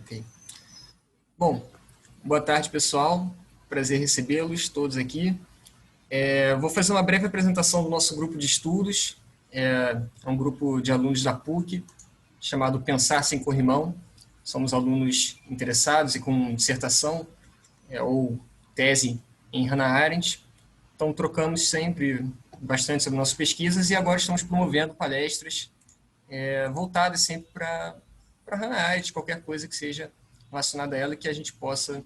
Ok. Bom, boa tarde, pessoal. Prazer recebê-los todos aqui. Vou fazer uma breve apresentação do nosso grupo de estudos. É um grupo de alunos da PUC, chamado Pensar Sem Corrimão. Somos alunos interessados e com dissertação ou tese em Hannah Arendt. Então, trocamos sempre bastante sobre nossas pesquisas e agora estamos promovendo palestras voltadas sempre para Hannah Arendt, qualquer coisa que seja relacionada a ela que a gente possa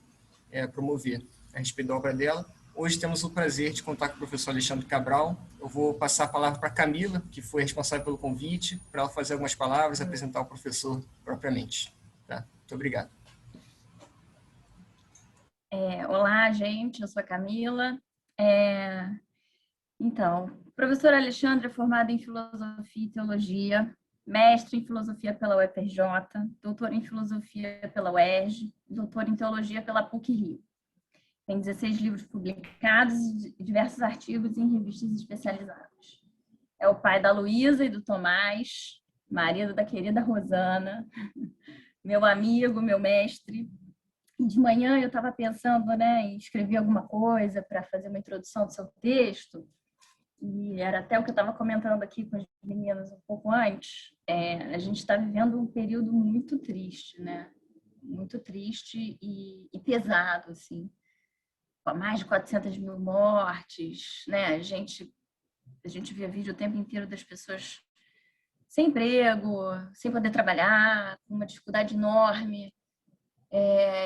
promover a respeito da obra dela. Hoje temos o prazer de contar com o professor Alexandre Cabral. Eu vou passar a palavra para a Camila, que foi responsável pelo convite, para ela fazer algumas palavras e apresentar o professor propriamente. Tá? Muito obrigado. Olá, gente, eu sou a Camila. Então, o professor Alexandre é formado em Filosofia e Teologia, mestre em Filosofia pela UFRJ, doutor em Filosofia pela UERJ, doutor em Teologia pela PUC-Rio. Tem 16 livros publicados e diversos artigos em revistas especializadas. É o pai da Luísa e do Tomás, marido da querida Rosana, meu amigo, meu mestre. De manhã eu estava pensando, em escrever alguma coisa para fazer uma introdução do seu texto, e era até o que eu estava comentando aqui com as meninas um pouco antes. A gente está vivendo um período muito triste, né? Muito triste e pesado, assim. Com mais de 400 mil mortes, né? A gente vê vídeo o tempo inteiro das pessoas sem emprego, sem poder trabalhar, com uma dificuldade enorme.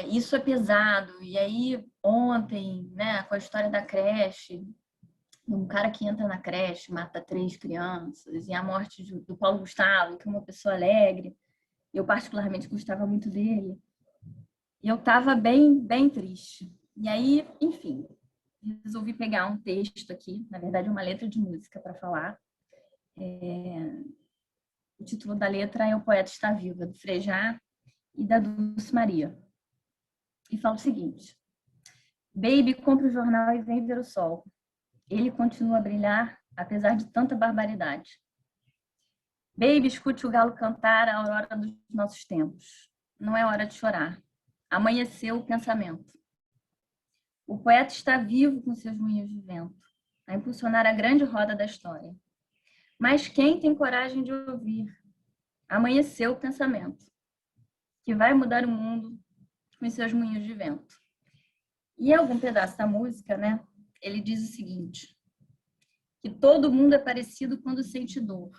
Isso é pesado. E aí, ontem, né, com a história da creche, um cara que entra na creche, mata 3 crianças, e a morte do Paulo Gustavo, que é uma pessoa alegre, eu particularmente gostava muito dele, e eu estava bem, bem triste. E aí, enfim, resolvi pegar um texto aqui, na verdade uma letra de música para falar. O título da letra é O Poeta Está Viva, do Frejá e da Dulce Maria. E fala o seguinte: Baby, compra o jornal e vem ver o sol. Ele continua a brilhar, apesar de tanta barbaridade. Baby, escute o galo cantar a aurora dos nossos tempos. Não é hora de chorar. Amanheceu o pensamento. O poeta está vivo com seus moinhos de vento, a impulsionar a grande roda da história. Mas quem tem coragem de ouvir? Amanheceu o pensamento, que vai mudar o mundo com seus moinhos de vento. E em algum pedaço da música, ele diz o seguinte: que todo mundo é parecido quando sente dor.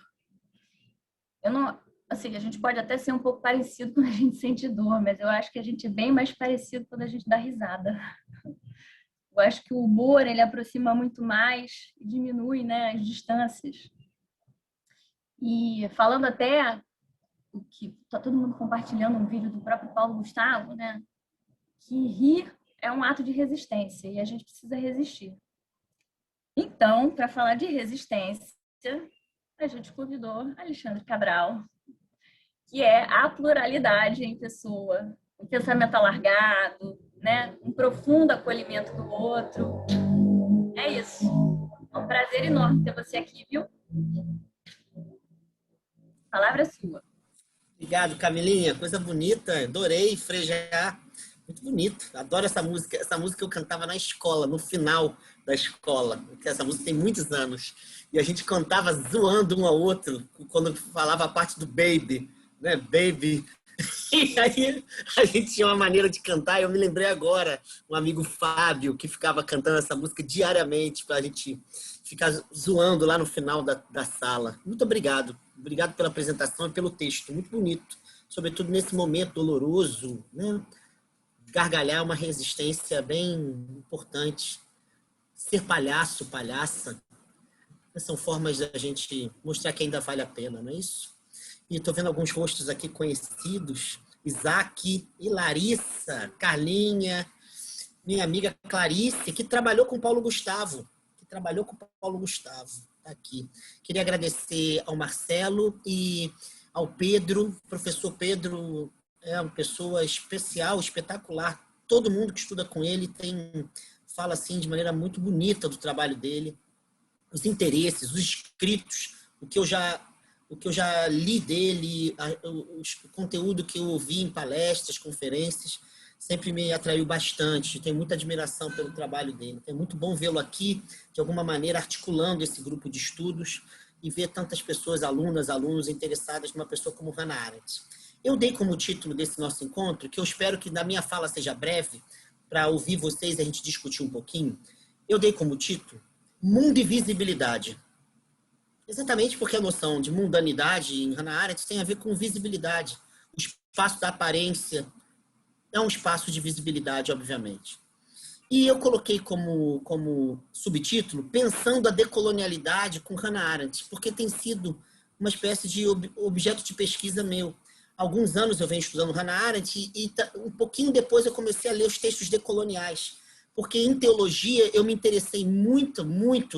A gente pode até ser um pouco parecido quando a gente sente dor, mas eu acho que a gente é bem mais parecido quando a gente dá risada. Eu acho que o humor, ele aproxima muito mais e diminui, as distâncias. E falando até o que está todo mundo compartilhando um vídeo do próprio Paulo Gustavo, que rir é um ato de resistência e a gente precisa resistir. Então, para falar de resistência, a gente convidou Alexandre Cabral, que é a pluralidade em pessoa, um pensamento alargado, um profundo acolhimento do outro. É isso. É um prazer enorme ter você aqui, viu? A palavra é sua. Obrigado, Camilinha. Coisa bonita. Adorei frejar. Muito bonito. Adoro essa música. Essa música eu cantava na escola, no final da escola. Porque essa música tem muitos anos. E a gente cantava zoando um ao outro quando falava a parte do baby, né? Baby. E aí a gente tinha uma maneira de cantar. Eu me lembrei agora, um amigo Fábio, que ficava cantando essa música diariamente para a gente ficar zoando lá no final da sala. Muito obrigado. Obrigado pela apresentação e pelo texto. Muito bonito. Sobretudo nesse momento doloroso, né? Gargalhar é uma resistência bem importante. Ser palhaço, palhaça, são formas da gente mostrar que ainda vale a pena, não é isso? E estou vendo alguns rostos aqui conhecidos. Isaac e Larissa, Carlinha, minha amiga Clarice, que trabalhou com Paulo Gustavo. Tá aqui. Queria agradecer ao Marcelo e ao Pedro. O professor Pedro é uma pessoa especial, espetacular. Todo mundo que estuda com ele fala assim de maneira muito bonita do trabalho dele, os interesses, os escritos, o que eu já o que eu já li dele, o conteúdo que eu ouvi em palestras, conferências, sempre me atraiu bastante. Tenho muita admiração pelo trabalho dele. É muito bom vê-lo aqui, de alguma maneira, articulando esse grupo de estudos e ver tantas pessoas, alunos interessadas numa pessoa como Hannah Arendt. Eu dei como título desse nosso encontro, que eu espero que na minha fala seja breve, para ouvir vocês e a gente discutir um pouquinho, eu dei como título Mundo e Visibilidade. Exatamente porque a noção de mundanidade em Hannah Arendt tem a ver com visibilidade. O espaço da aparência é um espaço de visibilidade, obviamente. E eu coloquei como subtítulo Pensando a Decolonialidade com Hannah Arendt, porque tem sido uma espécie de objeto de pesquisa meu. Há alguns anos eu venho estudando Hannah Arendt e um pouquinho depois eu comecei a ler os textos decoloniais, porque em teologia eu me interessei muito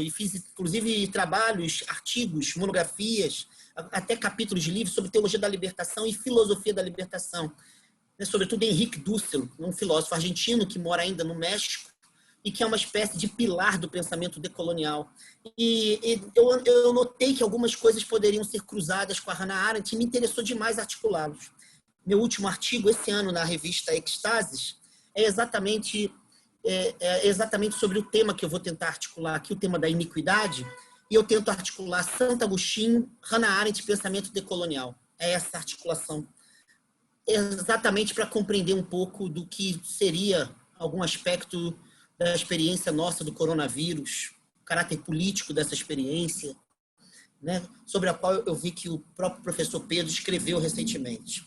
e fiz inclusive trabalhos, artigos, monografias, até capítulos de livros sobre teologia da libertação e filosofia da libertação. Sobretudo Henrique Dussel, um filósofo argentino que mora ainda no México e que é uma espécie de pilar do pensamento decolonial. E eu notei que algumas coisas poderiam ser cruzadas com a Hannah Arendt e me interessou demais articulá-los. Meu último artigo, esse ano, na revista Ecstasis, é exatamente sobre o tema que eu vou tentar articular aqui, o tema da iniquidade, e eu tento articular Santo Agostinho, Hannah Arendt e pensamento decolonial. É essa articulação. Exatamente para compreender um pouco do que seria algum aspecto da experiência nossa do coronavírus, o caráter político dessa experiência, né, sobre a qual eu vi que o próprio professor Pedro escreveu recentemente.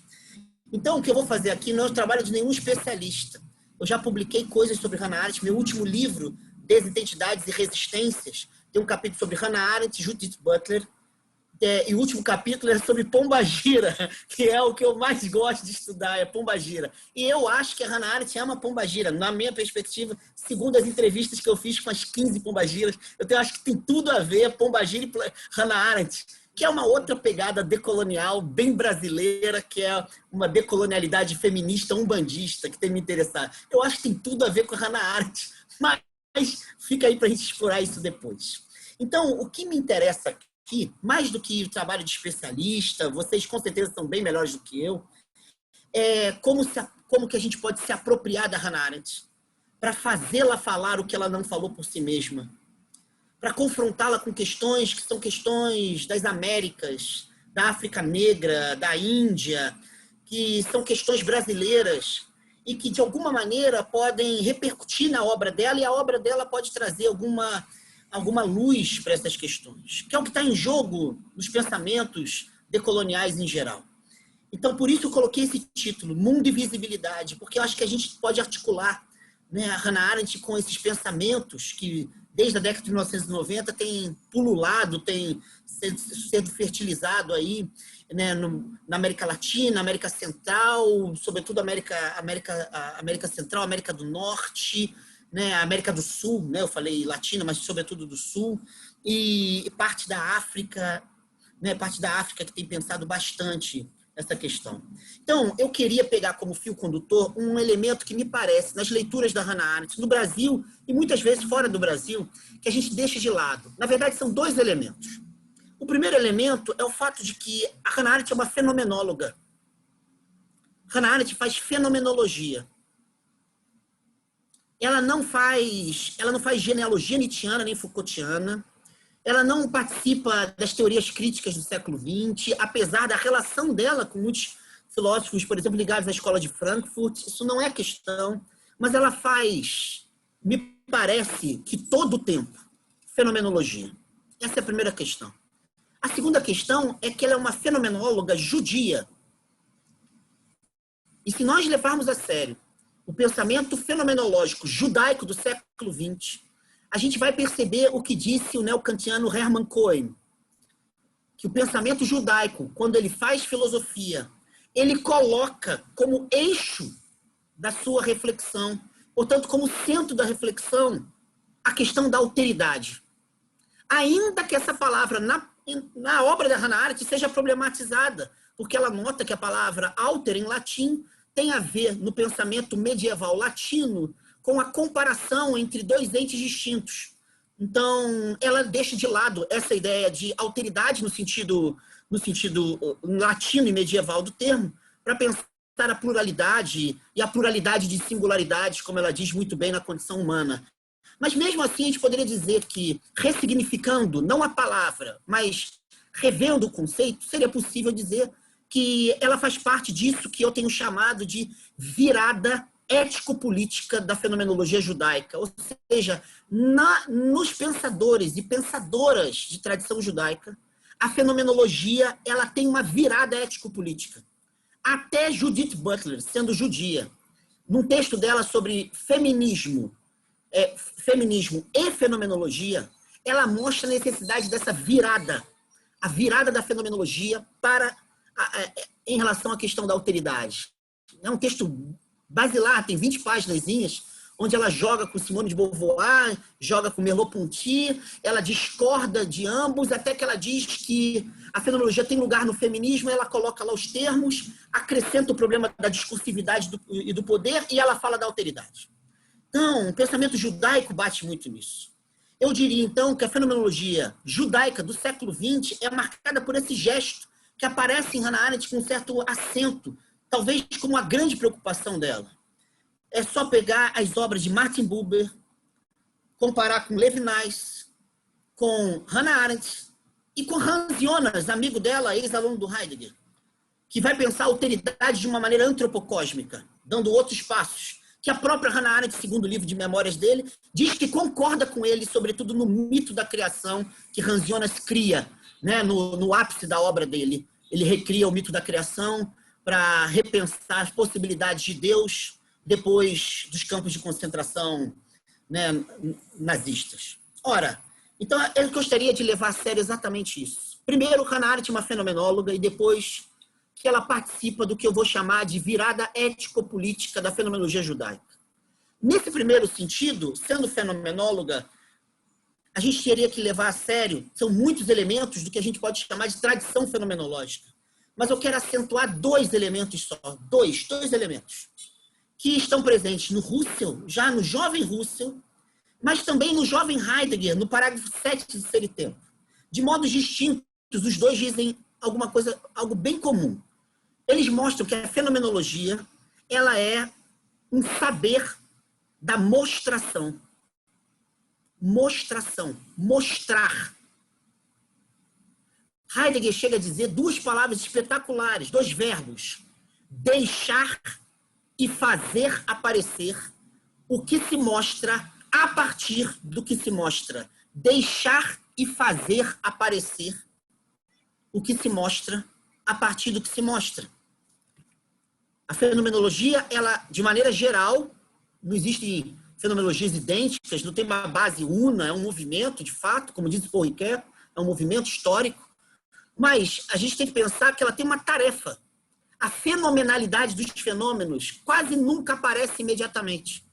Então, o que eu vou fazer aqui não é o trabalho de nenhum especialista. Eu já publiquei coisas sobre Hannah Arendt. Meu último livro, Desidentidades e Resistências, tem um capítulo sobre Hannah Arendt e Judith Butler, e o último capítulo é sobre Pombagira, que é o que eu mais gosto de estudar, é Pombagira. E eu acho que a Hannah Arendt ama Pombagira, na minha perspectiva, segundo as entrevistas que eu fiz com as 15 Pombagiras, eu acho que tem tudo a ver Pombagira e Hannah Arendt, que é uma outra pegada decolonial, bem brasileira, que é uma decolonialidade feminista umbandista, que tem me interessado. Eu acho que tem tudo a ver com a Hannah Arendt, mas fica aí para a gente explorar isso depois. Então, o que me interessa aqui, mais do que o trabalho de especialista, vocês com certeza são bem melhores do que eu, como que a gente pode se apropriar da Hannah Arendt para fazê-la falar o que ela não falou por si mesma, para confrontá-la com questões que são questões das Américas, da África Negra, da Índia, que são questões brasileiras e que, de alguma maneira, podem repercutir na obra dela, e a obra dela pode trazer alguma luz para essas questões, que é o que está em jogo nos pensamentos decoloniais em geral. Então, por isso eu coloquei esse título, Mundo e Visibilidade, porque eu acho que a gente pode articular, né, a Hannah Arendt com esses pensamentos que, desde a década de 1990, tem pululado, tem sido fertilizado aí, né, na América Latina, América Central, sobretudo América Central, América do Norte, né, América do Sul, né, eu falei Latina, mas sobretudo do Sul, e parte da África, né, que tem pensado bastante essa questão. Então, eu queria pegar como fio condutor um elemento que me parece, nas leituras da Hannah Arendt, no Brasil e muitas vezes fora do Brasil, que a gente deixa de lado. Na verdade, são dois elementos. O primeiro elemento é o fato de que a Hannah Arendt é uma fenomenóloga. Hannah Arendt faz fenomenologia. Ela não faz genealogia nietzschiana nem Foucaultiana. Ela não participa das teorias críticas do século XX, apesar da relação dela com muitos filósofos, por exemplo, ligados à escola de Frankfurt. Isso não é questão, mas ela faz, me parece, que todo o tempo, fenomenologia. Essa é a primeira questão. A segunda questão é que ela é uma fenomenóloga judia. E se nós levarmos a sério o pensamento fenomenológico judaico do século XX, a gente vai perceber o que disse o neokantiano Hermann Cohen, que o pensamento judaico, quando ele faz filosofia, ele coloca como eixo da sua reflexão, portanto, como centro da reflexão, a questão da alteridade. Ainda que essa palavra, na obra da Hannah Arendt, seja problematizada, porque ela nota que a palavra alter, em latim, tem a ver, no pensamento medieval latino, com a comparação entre dois entes distintos. Então, ela deixa de lado essa ideia de alteridade no sentido no sentido latino e medieval do termo, para pensar a pluralidade e a pluralidade de singularidades, como ela diz muito bem na condição humana. Mas mesmo assim, a gente poderia dizer que, ressignificando não a palavra, mas revendo o conceito, seria possível dizer que ela faz parte disso que eu tenho chamado de virada ético-política da fenomenologia judaica. Ou seja, nos pensadores e pensadoras de tradição judaica, a fenomenologia ela tem uma virada ético-política. Até Judith Butler, sendo judia, num texto dela sobre feminismo e fenomenologia, ela mostra a necessidade dessa virada, a virada da fenomenologia em relação à questão da alteridade. É um texto basilar, tem 20 páginas, onde ela joga com Simone de Beauvoir, joga com Merleau-Ponty, ela discorda de ambos, até que ela diz que a fenomenologia tem lugar no feminismo, ela coloca lá os termos, acrescenta o problema da discursividade e do poder, e ela fala da alteridade. Então, o pensamento judaico bate muito nisso. Eu diria, então, que a fenomenologia judaica do século XX é marcada por esse gesto que aparece em Hannah Arendt com um certo acento, talvez como a grande preocupação dela. É só pegar as obras de Martin Buber, comparar com Levinas, com Hannah Arendt e com Hans Jonas, amigo dela, ex-aluno do Heidegger, que vai pensar a alteridade de uma maneira antropocósmica, dando outros passos, que a própria Hannah Arendt, segundo o livro de memórias dele, diz que concorda com ele, sobretudo no mito da criação que Hans Jonas cria, né, no ápice da obra dele. Ele recria o mito da criação para repensar as possibilidades de Deus depois dos campos de concentração, né, nazistas. Ora, então eu gostaria de levar a sério exatamente isso. Primeiro, Hannah Arendt é uma fenomenóloga e depois que ela participa do que eu vou chamar de virada ético-política da fenomenologia judaica. Nesse primeiro sentido, sendo fenomenóloga, a gente teria que levar a sério, são muitos elementos do que a gente pode chamar de tradição fenomenológica. Mas eu quero acentuar dois elementos só, dois elementos, que estão presentes no Husserl, já no jovem Husserl, mas também no jovem Heidegger, no parágrafo 7 de Ser e Tempo. De modos distintos, os dois dizem alguma coisa, algo bem comum. Eles mostram que a fenomenologia ela é um saber da mostração. Mostração, mostrar. Heidegger chega a dizer duas palavras espetaculares, dois verbos. Deixar e fazer aparecer o que se mostra a partir do que se mostra. Deixar e fazer aparecer o que se mostra a partir do que se mostra. A fenomenologia, ela, de maneira geral, não existem fenomenologias idênticas, não tem uma base una, é um movimento, de fato, como diz Paul Ricoeur, é um movimento histórico, mas a gente tem que pensar que ela tem uma tarefa. A fenomenalidade dos fenômenos quase nunca aparece imediatamente.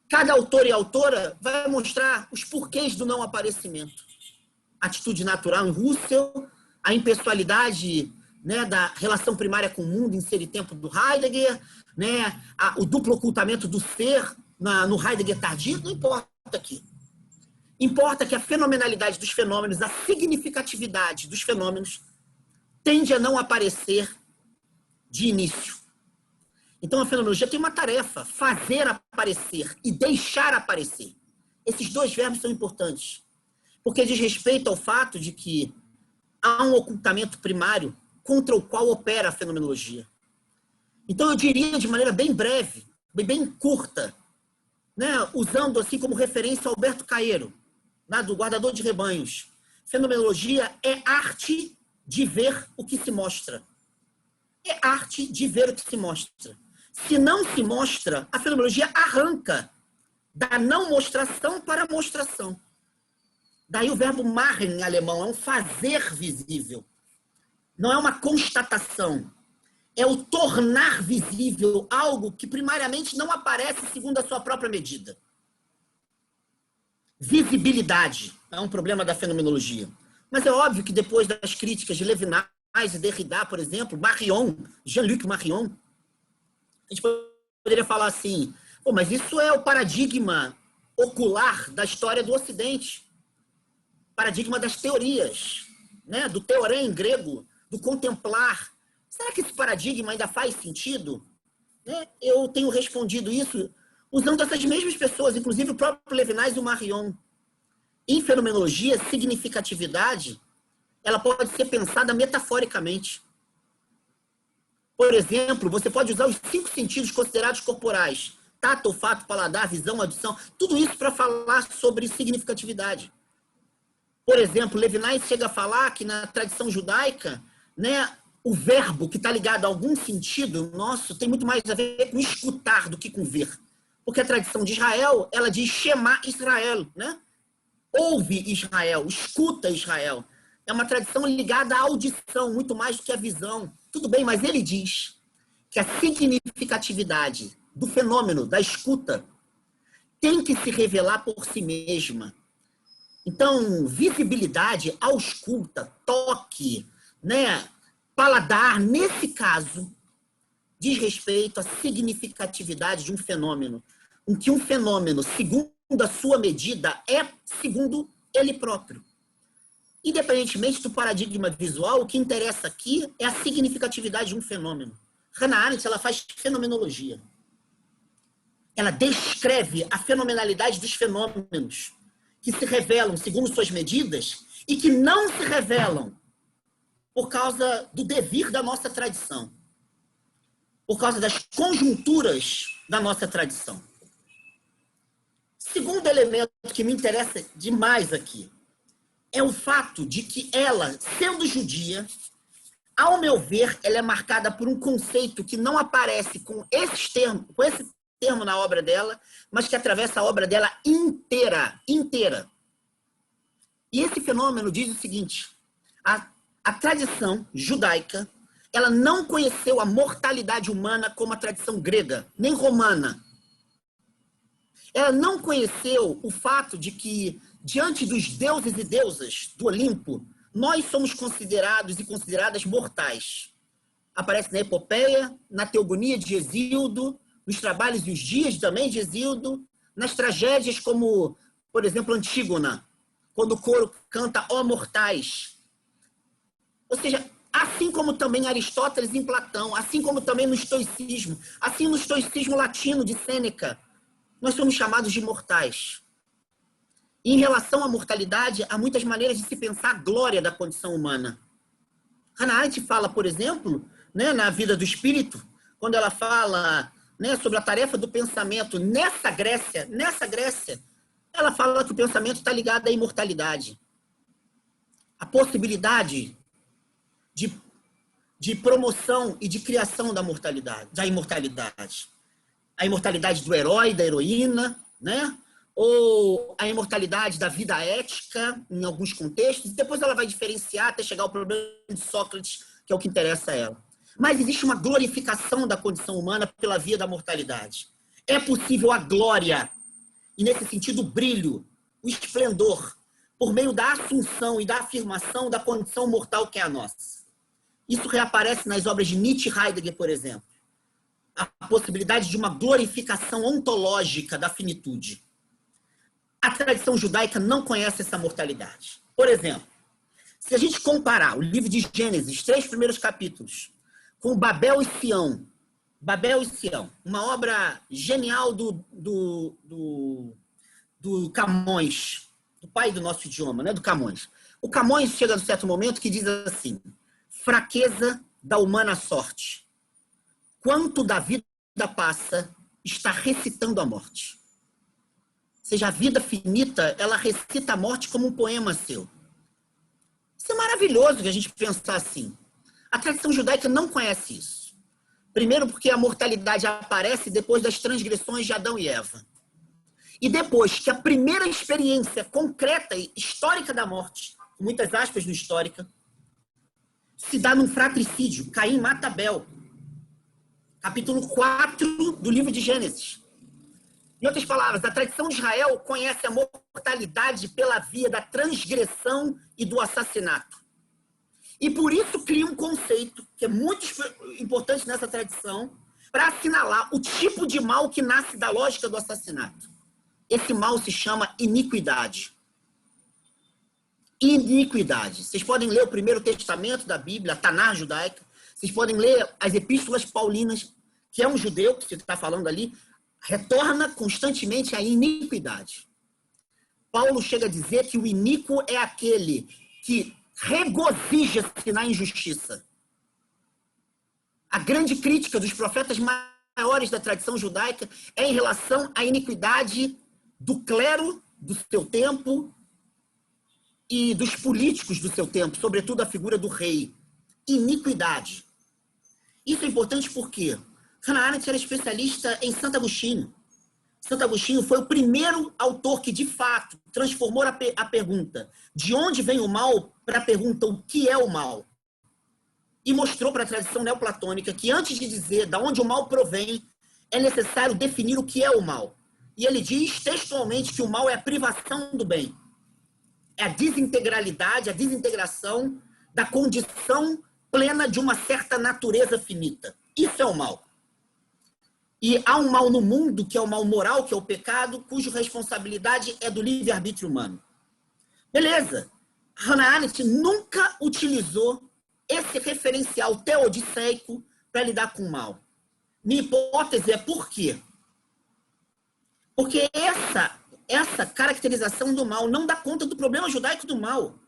Cada autor e autora vai mostrar os porquês do não aparecimento. Atitude natural em Husserl, a impessoalidade, né, da relação primária com o mundo em Ser e Tempo do Heidegger, né, o duplo ocultamento do ser no Heidegger tardio, não importa aqui. Importa que a fenomenalidade dos fenômenos, a significatividade dos fenômenos, tende a não aparecer de início. Então a fenomenologia tem uma tarefa, fazer aparecer e deixar aparecer. Esses dois verbos são importantes, porque diz respeito ao fato de que há um ocultamento primário contra o qual opera a fenomenologia. Então eu diria de maneira bem breve, bem curta, né, usando assim como referência Alberto Caeiro, lá do Guardador de Rebanhos. Fenomenologia é arte de ver o que se mostra. É arte de ver o que se mostra. Se não se mostra, a fenomenologia arranca da não mostração para a mostração. Daí o verbo machen em alemão, é um fazer visível. Não é uma constatação. É o tornar visível algo que primariamente não aparece segundo a sua própria medida. Visibilidade é um problema da fenomenologia. Mas é óbvio que depois das críticas de Levinas e Derrida, por exemplo, Marion, Jean-Luc Marion, a gente poderia falar assim, pô, mas isso é o paradigma ocular da história do Ocidente. Paradigma das teorias, né? Do teorém grego, do contemplar. Será que esse paradigma ainda faz sentido? Né? Eu tenho respondido isso usando essas mesmas pessoas, inclusive o próprio Levinas e o Marion. Em fenomenologia, significatividade, ela pode ser pensada metaforicamente. Por exemplo, você pode usar os 5 sentidos considerados corporais: tato, olfato, paladar, visão, audição, tudo isso para falar sobre significatividade. Por exemplo, Levinas chega a falar que na tradição judaica, né, o verbo que está ligado a algum sentido nosso tem muito mais a ver com escutar do que com ver. Porque a tradição de Israel, ela diz Shema Israel, né? Ouve Israel, escuta Israel. É uma tradição ligada à audição, muito mais do que à visão. Tudo bem, mas ele diz que a significatividade do fenômeno da escuta tem que se revelar por si mesma. Então, visibilidade, ausculta, toque, né, paladar, nesse caso, diz respeito à significatividade de um fenômeno, em que um fenômeno, segundo a sua medida, é segundo ele próprio. Independentemente do paradigma visual, o que interessa aqui é a significatividade de um fenômeno. Hannah Arendt, ela faz fenomenologia. Ela descreve a fenomenalidade dos fenômenos que se revelam segundo suas medidas e que não se revelam por causa do devir da nossa tradição, por causa das conjunturas da nossa tradição. Segundo elemento que me interessa demais aqui é o fato de que ela, sendo judia, ao meu ver, ela é marcada por um conceito que não aparece com esse termo na obra dela, mas que atravessa a obra dela inteira. E esse fenômeno diz o seguinte: a tradição judaica, ela não conheceu a mortalidade humana como a tradição grega, nem romana. Ela não conheceu o fato de que, diante dos deuses e deusas do Olimpo, nós somos considerados e consideradas mortais. Aparece na epopeia, na teogonia de Hesíodo, nos trabalhos e os dias também de Hesíodo, nas tragédias como, por exemplo, Antígona, quando o coro canta ó mortais. Ou seja, assim como também Aristóteles em Platão, assim como também no estoicismo, assim no estoicismo latino de Sêneca, nós somos chamados de mortais. E em relação à mortalidade, há muitas maneiras de se pensar a glória da condição humana. Hannah Arendt fala, por exemplo, né, na Vida do Espírito, quando ela fala, né, sobre a tarefa do pensamento nessa Grécia, ela fala que o pensamento está ligado à imortalidade. A possibilidade de promoção e de criação da imortalidade. A imortalidade do herói, da heroína, né? Ou a imortalidade da vida ética, em alguns contextos. Depois ela vai diferenciar até chegar ao problema de Sócrates, que é o que interessa a ela. Mas existe uma glorificação da condição humana pela via da mortalidade. É possível a glória, e nesse sentido o brilho, o esplendor, por meio da assunção e da afirmação da condição mortal que é a nossa. Isso reaparece nas obras de Nietzsche e Heidegger, por exemplo. A possibilidade de uma glorificação ontológica da finitude. A tradição judaica não conhece essa mortalidade. Por exemplo, se a gente comparar o livro de Gênesis, 3 primeiros capítulos, com Babel e Sião, uma obra genial do Camões, do pai do nosso idioma, né, do Camões. O Camões chega num certo momento que diz assim: fraqueza da humana sorte. Quanto da vida passa, está recitando a morte. Ou seja, a vida finita, ela recita a morte como um poema seu. Isso é maravilhoso que a gente pensar assim. A tradição judaica não conhece isso. Primeiro porque a mortalidade aparece depois das transgressões de Adão e Eva. E depois que a primeira experiência concreta e histórica da morte, com muitas aspas no histórica, se dá num fratricídio. Caim mata Abel. Capítulo 4 do livro de Gênesis. Em outras palavras, a tradição de Israel conhece a mortalidade pela via da transgressão e do assassinato. E por isso cria um conceito que é muito importante nessa tradição para assinalar o tipo de mal que nasce da lógica do assassinato. Esse mal se chama iniquidade. iniquidade. Vocês podem ler o Primeiro Testamento da Bíblia, a Tanar judaica. Vocês podem ler as epístolas paulinas, que é um judeu que se está falando ali, retorna constantemente à iniquidade. Paulo chega a dizer que o iníquo é aquele que regozija-se na injustiça. A grande crítica dos profetas maiores da tradição judaica é em relação à iniquidade do clero do seu tempo e dos políticos do seu tempo, sobretudo a figura do rei. Iniquidade. Isso é importante porque Hannah Arendt era especialista em Santo Agostinho. Santo Agostinho foi o primeiro autor que, de fato, transformou a pergunta de onde vem o mal para a pergunta o que é o mal. E mostrou para a tradição neoplatônica que, antes de dizer de onde o mal provém, é necessário definir o que é o mal. E ele diz textualmente que o mal é a privação do bem. É a desintegralidade, a desintegração da condição plena de uma certa natureza finita. Isso é o mal. E há um mal no mundo, que é o mal moral, que é o pecado, cuja responsabilidade é do livre-arbítrio humano. Beleza. Hannah Arendt nunca utilizou esse referencial teodiceico para lidar com o mal. Minha hipótese é por quê? Porque essa caracterização do mal não dá conta do problema judaico do mal.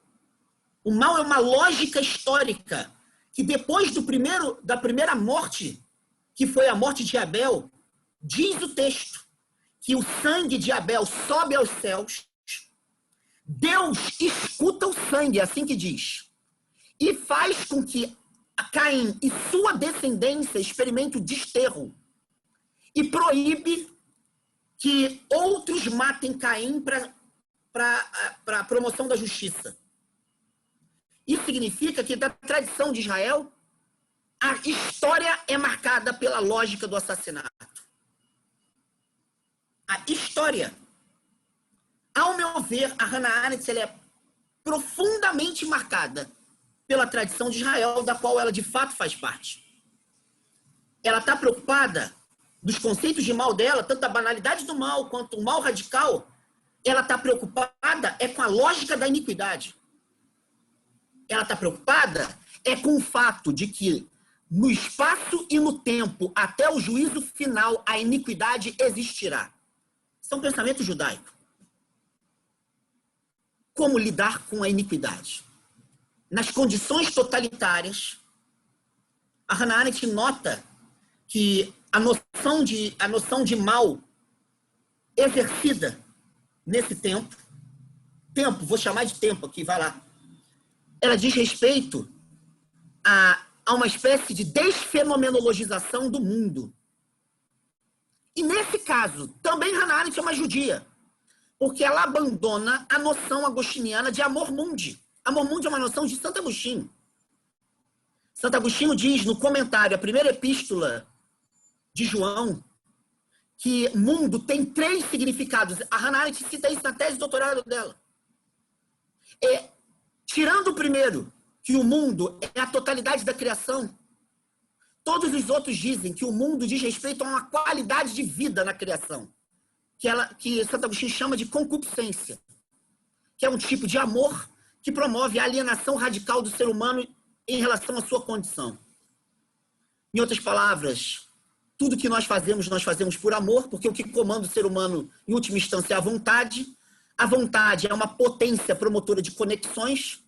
O mal é uma lógica histórica que depois da primeira morte, que foi a morte de Abel, diz o texto que o sangue de Abel sobe aos céus, Deus escuta o sangue, é assim que diz, e faz com que Caim e sua descendência experimentem o desterro e proíbe que outros matem Caim para a promoção da justiça. Isso significa que, da tradição de Israel, a história é marcada pela lógica do assassinato. A história. Ao meu ver, a Hannah Arendt ela é profundamente marcada pela tradição de Israel, da qual ela de fato faz parte. Ela está preocupada dos conceitos de mal dela, tanto a banalidade do mal quanto o mal radical. Ela está preocupada com a lógica da iniquidade. Ela está preocupada com o fato de que no espaço e no tempo, até o juízo final, a iniquidade existirá. Isso é um pensamento judaico. Como lidar com a iniquidade? Nas condições totalitárias, a Hannah Arendt nota que a noção de mal exercida nesse tempo, vou chamar de tempo aqui, vai lá, ela diz respeito a uma espécie de desfenomenologização do mundo. E nesse caso, também Hannah Arendt é uma judia, porque ela abandona a noção agostiniana de amor mundi. Amor mundi é uma noção de Santo Agostinho. Santo Agostinho diz no comentário, a primeira epístola de João, que mundo tem 3 significados. A Hannah Arendt cita isso na tese de doutorado dela. Tirando o primeiro, que o mundo é a totalidade da criação, todos os outros dizem que o mundo diz respeito a uma qualidade de vida na criação, que Santo Agostinho chama de concupiscência, que é um tipo de amor que promove a alienação radical do ser humano em relação à sua condição. Em outras palavras, tudo que nós fazemos por amor, porque o que comanda o ser humano, em última instância, é a vontade. A vontade é uma potência promotora de conexões,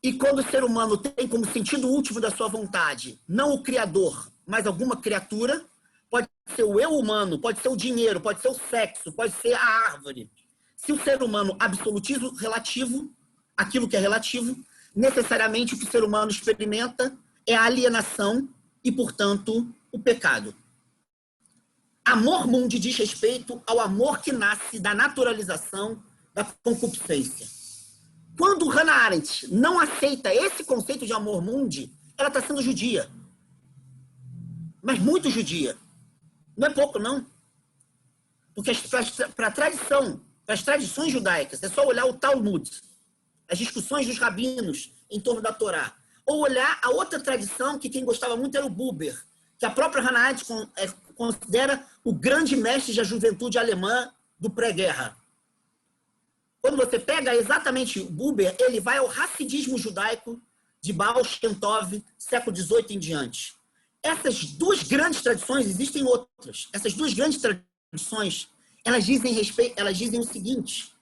e quando o ser humano tem como sentido último da sua vontade, não o criador, mas alguma criatura, pode ser o eu humano, pode ser o dinheiro, pode ser o sexo, pode ser a árvore. Se o ser humano absolutiza o relativo, aquilo que é relativo, necessariamente o que o ser humano experimenta é a alienação e, portanto, o pecado. Amor mundi diz respeito ao amor que nasce da naturalização da concupiscência. Quando Hannah Arendt não aceita esse conceito de amor mundi, ela está sendo judia. Mas muito judia. Não é pouco, não. Porque para a tradição, para as tradições judaicas, é só olhar o Talmud, as discussões dos rabinos em torno da Torá. Ou olhar a outra tradição, que quem gostava muito era o Buber, que a própria Hannah Arendt considera o grande mestre da juventude alemã do pré-guerra. Quando você pega exatamente o Buber, ele vai ao Hassidismo judaico de Baal Shem Tov, século XVIII em diante. Essas duas grandes tradições, existem outras, essas duas grandes tradições, elas dizem o seguinte,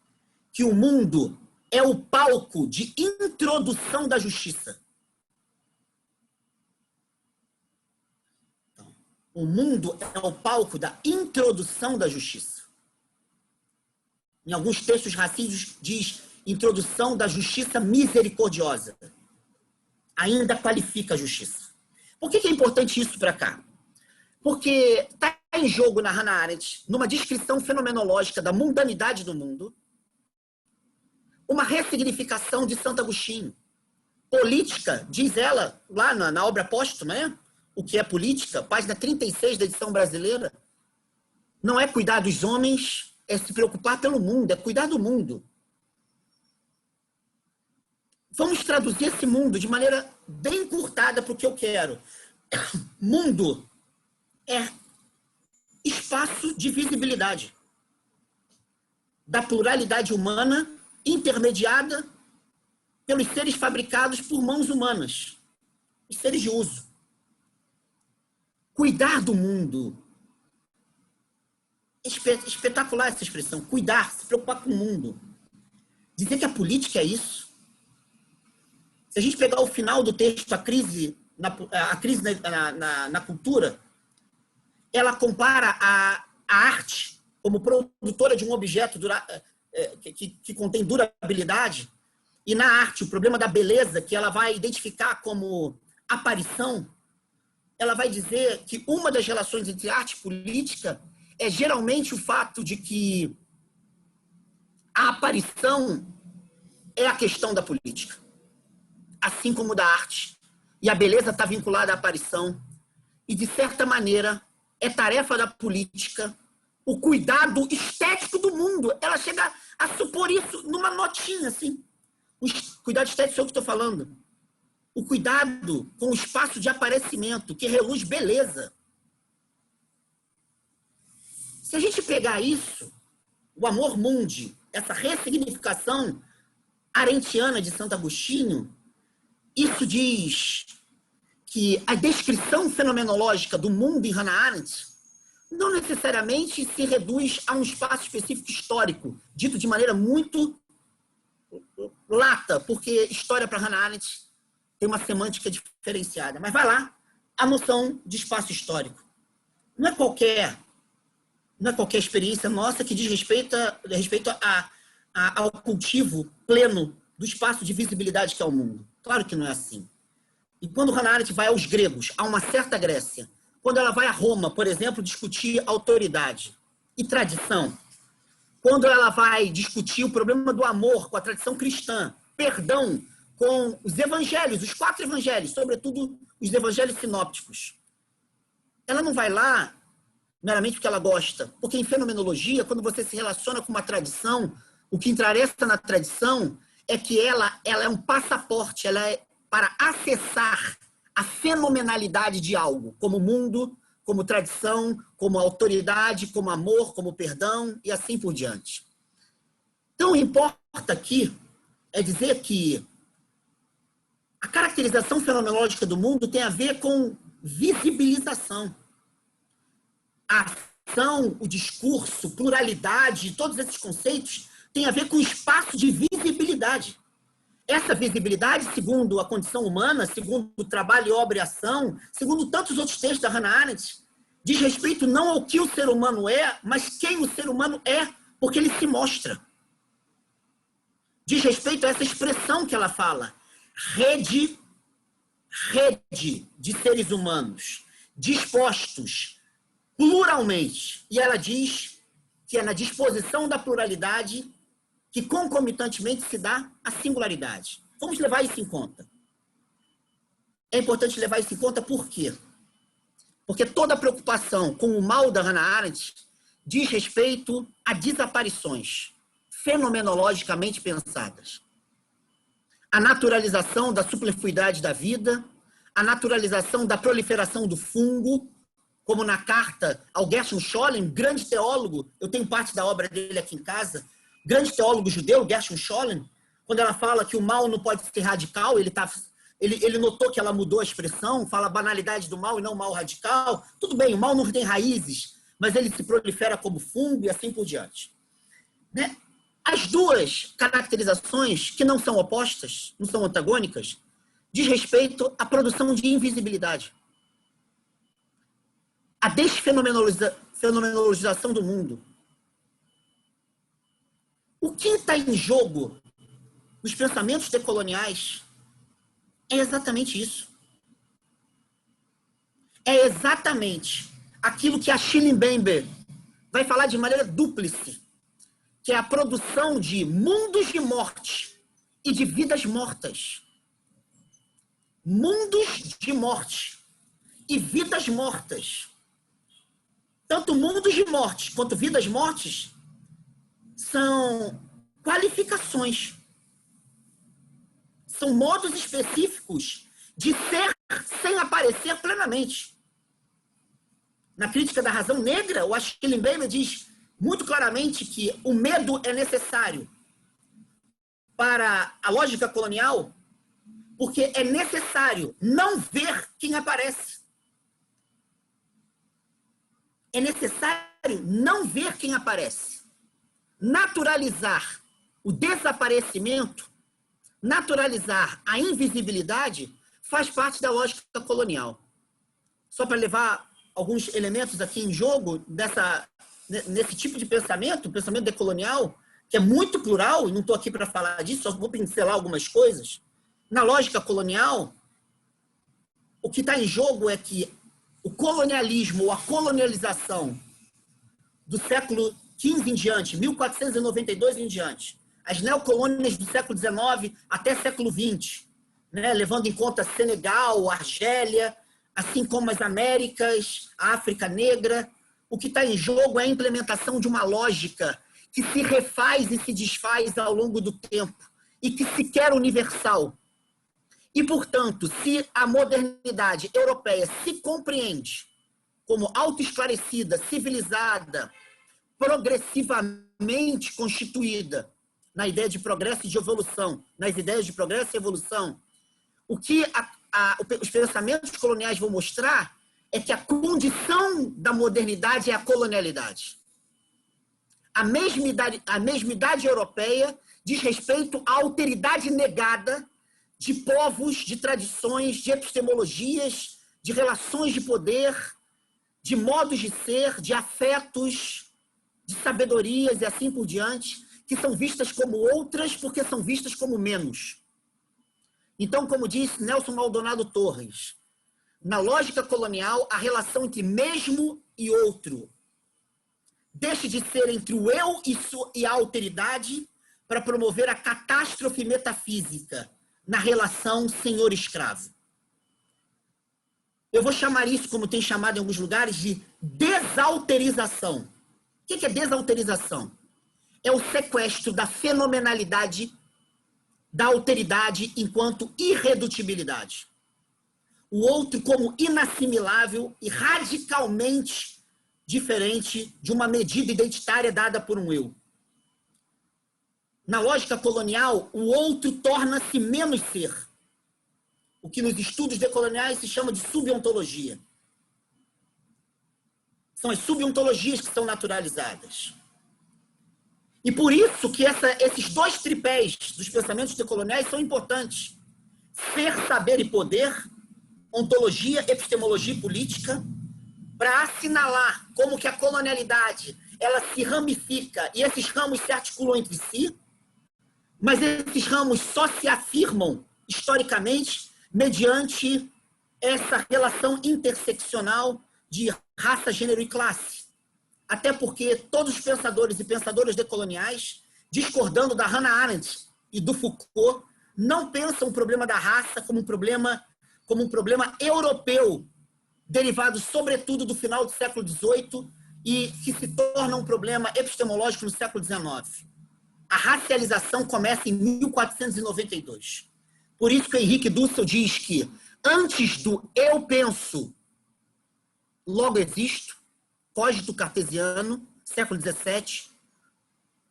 que o mundo é o palco de introdução da justiça. Então, o mundo é o palco da introdução da justiça. Em alguns textos racídicos diz introdução da justiça misericordiosa. Ainda qualifica a justiça. Por que é importante isso para cá? Porque está em jogo na Hannah Arendt, numa descrição fenomenológica da mundanidade do mundo, uma ressignificação de Santo Agostinho. Política, diz ela, lá na obra póstuma, né? O que é política, página 36 da edição brasileira, não é cuidar dos homens, é se preocupar pelo mundo, é cuidar do mundo. Vamos traduzir esse mundo de maneira bem encurtada para o que eu quero. Mundo é espaço de visibilidade da pluralidade humana intermediada pelos seres fabricados por mãos humanas, os seres de uso. Cuidar do mundo. Espetacular essa expressão, cuidar, se preocupar com o mundo. Dizer que a política é isso. Se a gente pegar o final do texto, a crise na cultura, ela compara a arte como produtora de um objeto que contém durabilidade, e na arte, o problema da beleza, que ela vai identificar como aparição, ela vai dizer que uma das relações entre arte e política é geralmente o fato de que a aparição é a questão da política, assim como da arte. E a beleza está vinculada à aparição. E, de certa maneira, é tarefa da política o cuidado estético do mundo. Ela chega a supor isso numa notinha, assim. O cuidado estético é o que estou falando. O cuidado com o espaço de aparecimento, que reluz beleza. Se a gente pegar isso, o amor mundi, essa ressignificação arendtiana de Santo Agostinho, isso diz que a descrição fenomenológica do mundo em Hannah Arendt não necessariamente se reduz a um espaço específico histórico, dito de maneira muito lata, porque história para Hannah Arendt tem uma semântica diferenciada. Mas vai lá, a noção de espaço histórico. Não é qualquer experiência nossa que diz respeito ao cultivo pleno do espaço de visibilidade que é o mundo. Claro que não é assim. E quando Hannah Arendt vai aos gregos, a uma certa Grécia, quando ela vai a Roma, por exemplo, discutir autoridade e tradição, quando ela vai discutir o problema do amor com a tradição cristã, perdão com os evangelhos, os 4 evangelhos, sobretudo os evangelhos sinópticos, ela não vai lá meramente porque ela gosta, porque em fenomenologia, quando você se relaciona com uma tradição, o que interessa na tradição é que ela é um passaporte, ela é para acessar a fenomenalidade de algo, como mundo, como tradição, como autoridade, como amor, como perdão e assim por diante. Então, o que importa aqui é dizer que a caracterização fenomenológica do mundo tem a ver com visibilização. A ação, o discurso, pluralidade, todos esses conceitos têm a ver com espaço de visibilidade. Essa visibilidade, segundo a condição humana, segundo o trabalho, obra e ação, segundo tantos outros textos da Hannah Arendt, diz respeito não ao que o ser humano é, mas quem o ser humano é, porque ele se mostra. Diz respeito a essa expressão que ela fala, rede de seres humanos, dispostos pluralmente. E ela diz que é na disposição da pluralidade que concomitantemente se dá a singularidade. Vamos levar isso em conta. É importante levar isso em conta por quê? Porque toda preocupação com o mal da Hannah Arendt diz respeito a desaparições fenomenologicamente pensadas. A naturalização da superfluidade da vida, a naturalização da proliferação do fungo, como na carta ao Gershom Scholem, grande teólogo, eu tenho parte da obra dele aqui em casa, grande teólogo judeu, Gershom Scholem, quando ela fala que o mal não pode ser radical, ele notou que ela mudou a expressão, fala banalidade do mal e não mal radical. Tudo bem, o mal não tem raízes, mas ele se prolifera como fungo e assim por diante. Né? As duas caracterizações, que não são opostas, não são antagônicas, diz respeito à produção de invisibilidade. A desfenomenologização do mundo. O que está em jogo nos pensamentos decoloniais é exatamente isso. É exatamente aquilo que a Achille Mbembe vai falar de maneira dúplice, que é a produção de mundos de morte e de vidas mortas. Mundos de morte e vidas mortas. Tanto mundos de morte quanto vidas mortes são qualificações. São modos específicos de ser sem aparecer plenamente. Na Crítica da Razão Negra, o Achille Mbembe diz muito claramente que o medo é necessário para a lógica colonial, porque é necessário não ver quem aparece. É necessário não ver quem aparece. Naturalizar o desaparecimento, naturalizar a invisibilidade, faz parte da lógica colonial. Só para levar alguns elementos aqui em jogo nesse tipo de pensamento, pensamento decolonial, que é muito plural, e não estou aqui para falar disso, só vou pincelar algumas coisas. Na lógica colonial, o que está em jogo é que o colonialismo ou a colonialização do século XV em diante, 1492 em diante, as neocolônias do século XIX até século XX, né, levando em conta Senegal, Argélia, assim como as Américas, a África Negra, o que está em jogo é a implementação de uma lógica que se refaz e se desfaz ao longo do tempo e que se quer universal. E, portanto, se a modernidade europeia se compreende como autoesclarecida, civilizada, progressivamente constituída na ideia de progresso e de evolução, nas ideias de progresso e evolução, o que os pensamentos coloniais vão mostrar é que a condição da modernidade é a colonialidade. A mesmidade europeia diz respeito à alteridade negada de povos, de tradições, de epistemologias, de relações de poder, de modos de ser, de afetos, de sabedorias e assim por diante, que são vistas como outras porque são vistas como menos. Então, como disse Nelson Maldonado Torres, na lógica colonial, a relação entre mesmo e outro deixa de ser entre o eu e a alteridade para promover a catástrofe metafísica na relação senhor-escravo. Eu vou chamar isso, como tem chamado em alguns lugares, de desalterização. O que é desalterização? É o sequestro da fenomenalidade, da alteridade enquanto irredutibilidade. O outro como inassimilável e radicalmente diferente de uma medida identitária dada por um eu. Na lógica colonial, o outro torna-se menos ser. O que nos estudos decoloniais se chama de subontologia. São as subontologias que são naturalizadas. E por isso que esses dois tripés dos pensamentos decoloniais são importantes. Ser, saber e poder, ontologia, epistemologia e política, para assinalar como que a colonialidade ela se ramifica e esses ramos se articulam entre si, mas esses ramos só se afirmam historicamente mediante essa relação interseccional de raça, gênero e classe. Até porque todos os pensadores e pensadoras decoloniais, discordando da Hannah Arendt e do Foucault, não pensam o problema da raça como um problema europeu, derivado sobretudo do final do século XVIII e que se torna um problema epistemológico no século XIX. A racialização começa em 1492. Por isso que o Henrique Dussel diz que antes do eu penso, logo existo, cogito cartesiano, século XVII,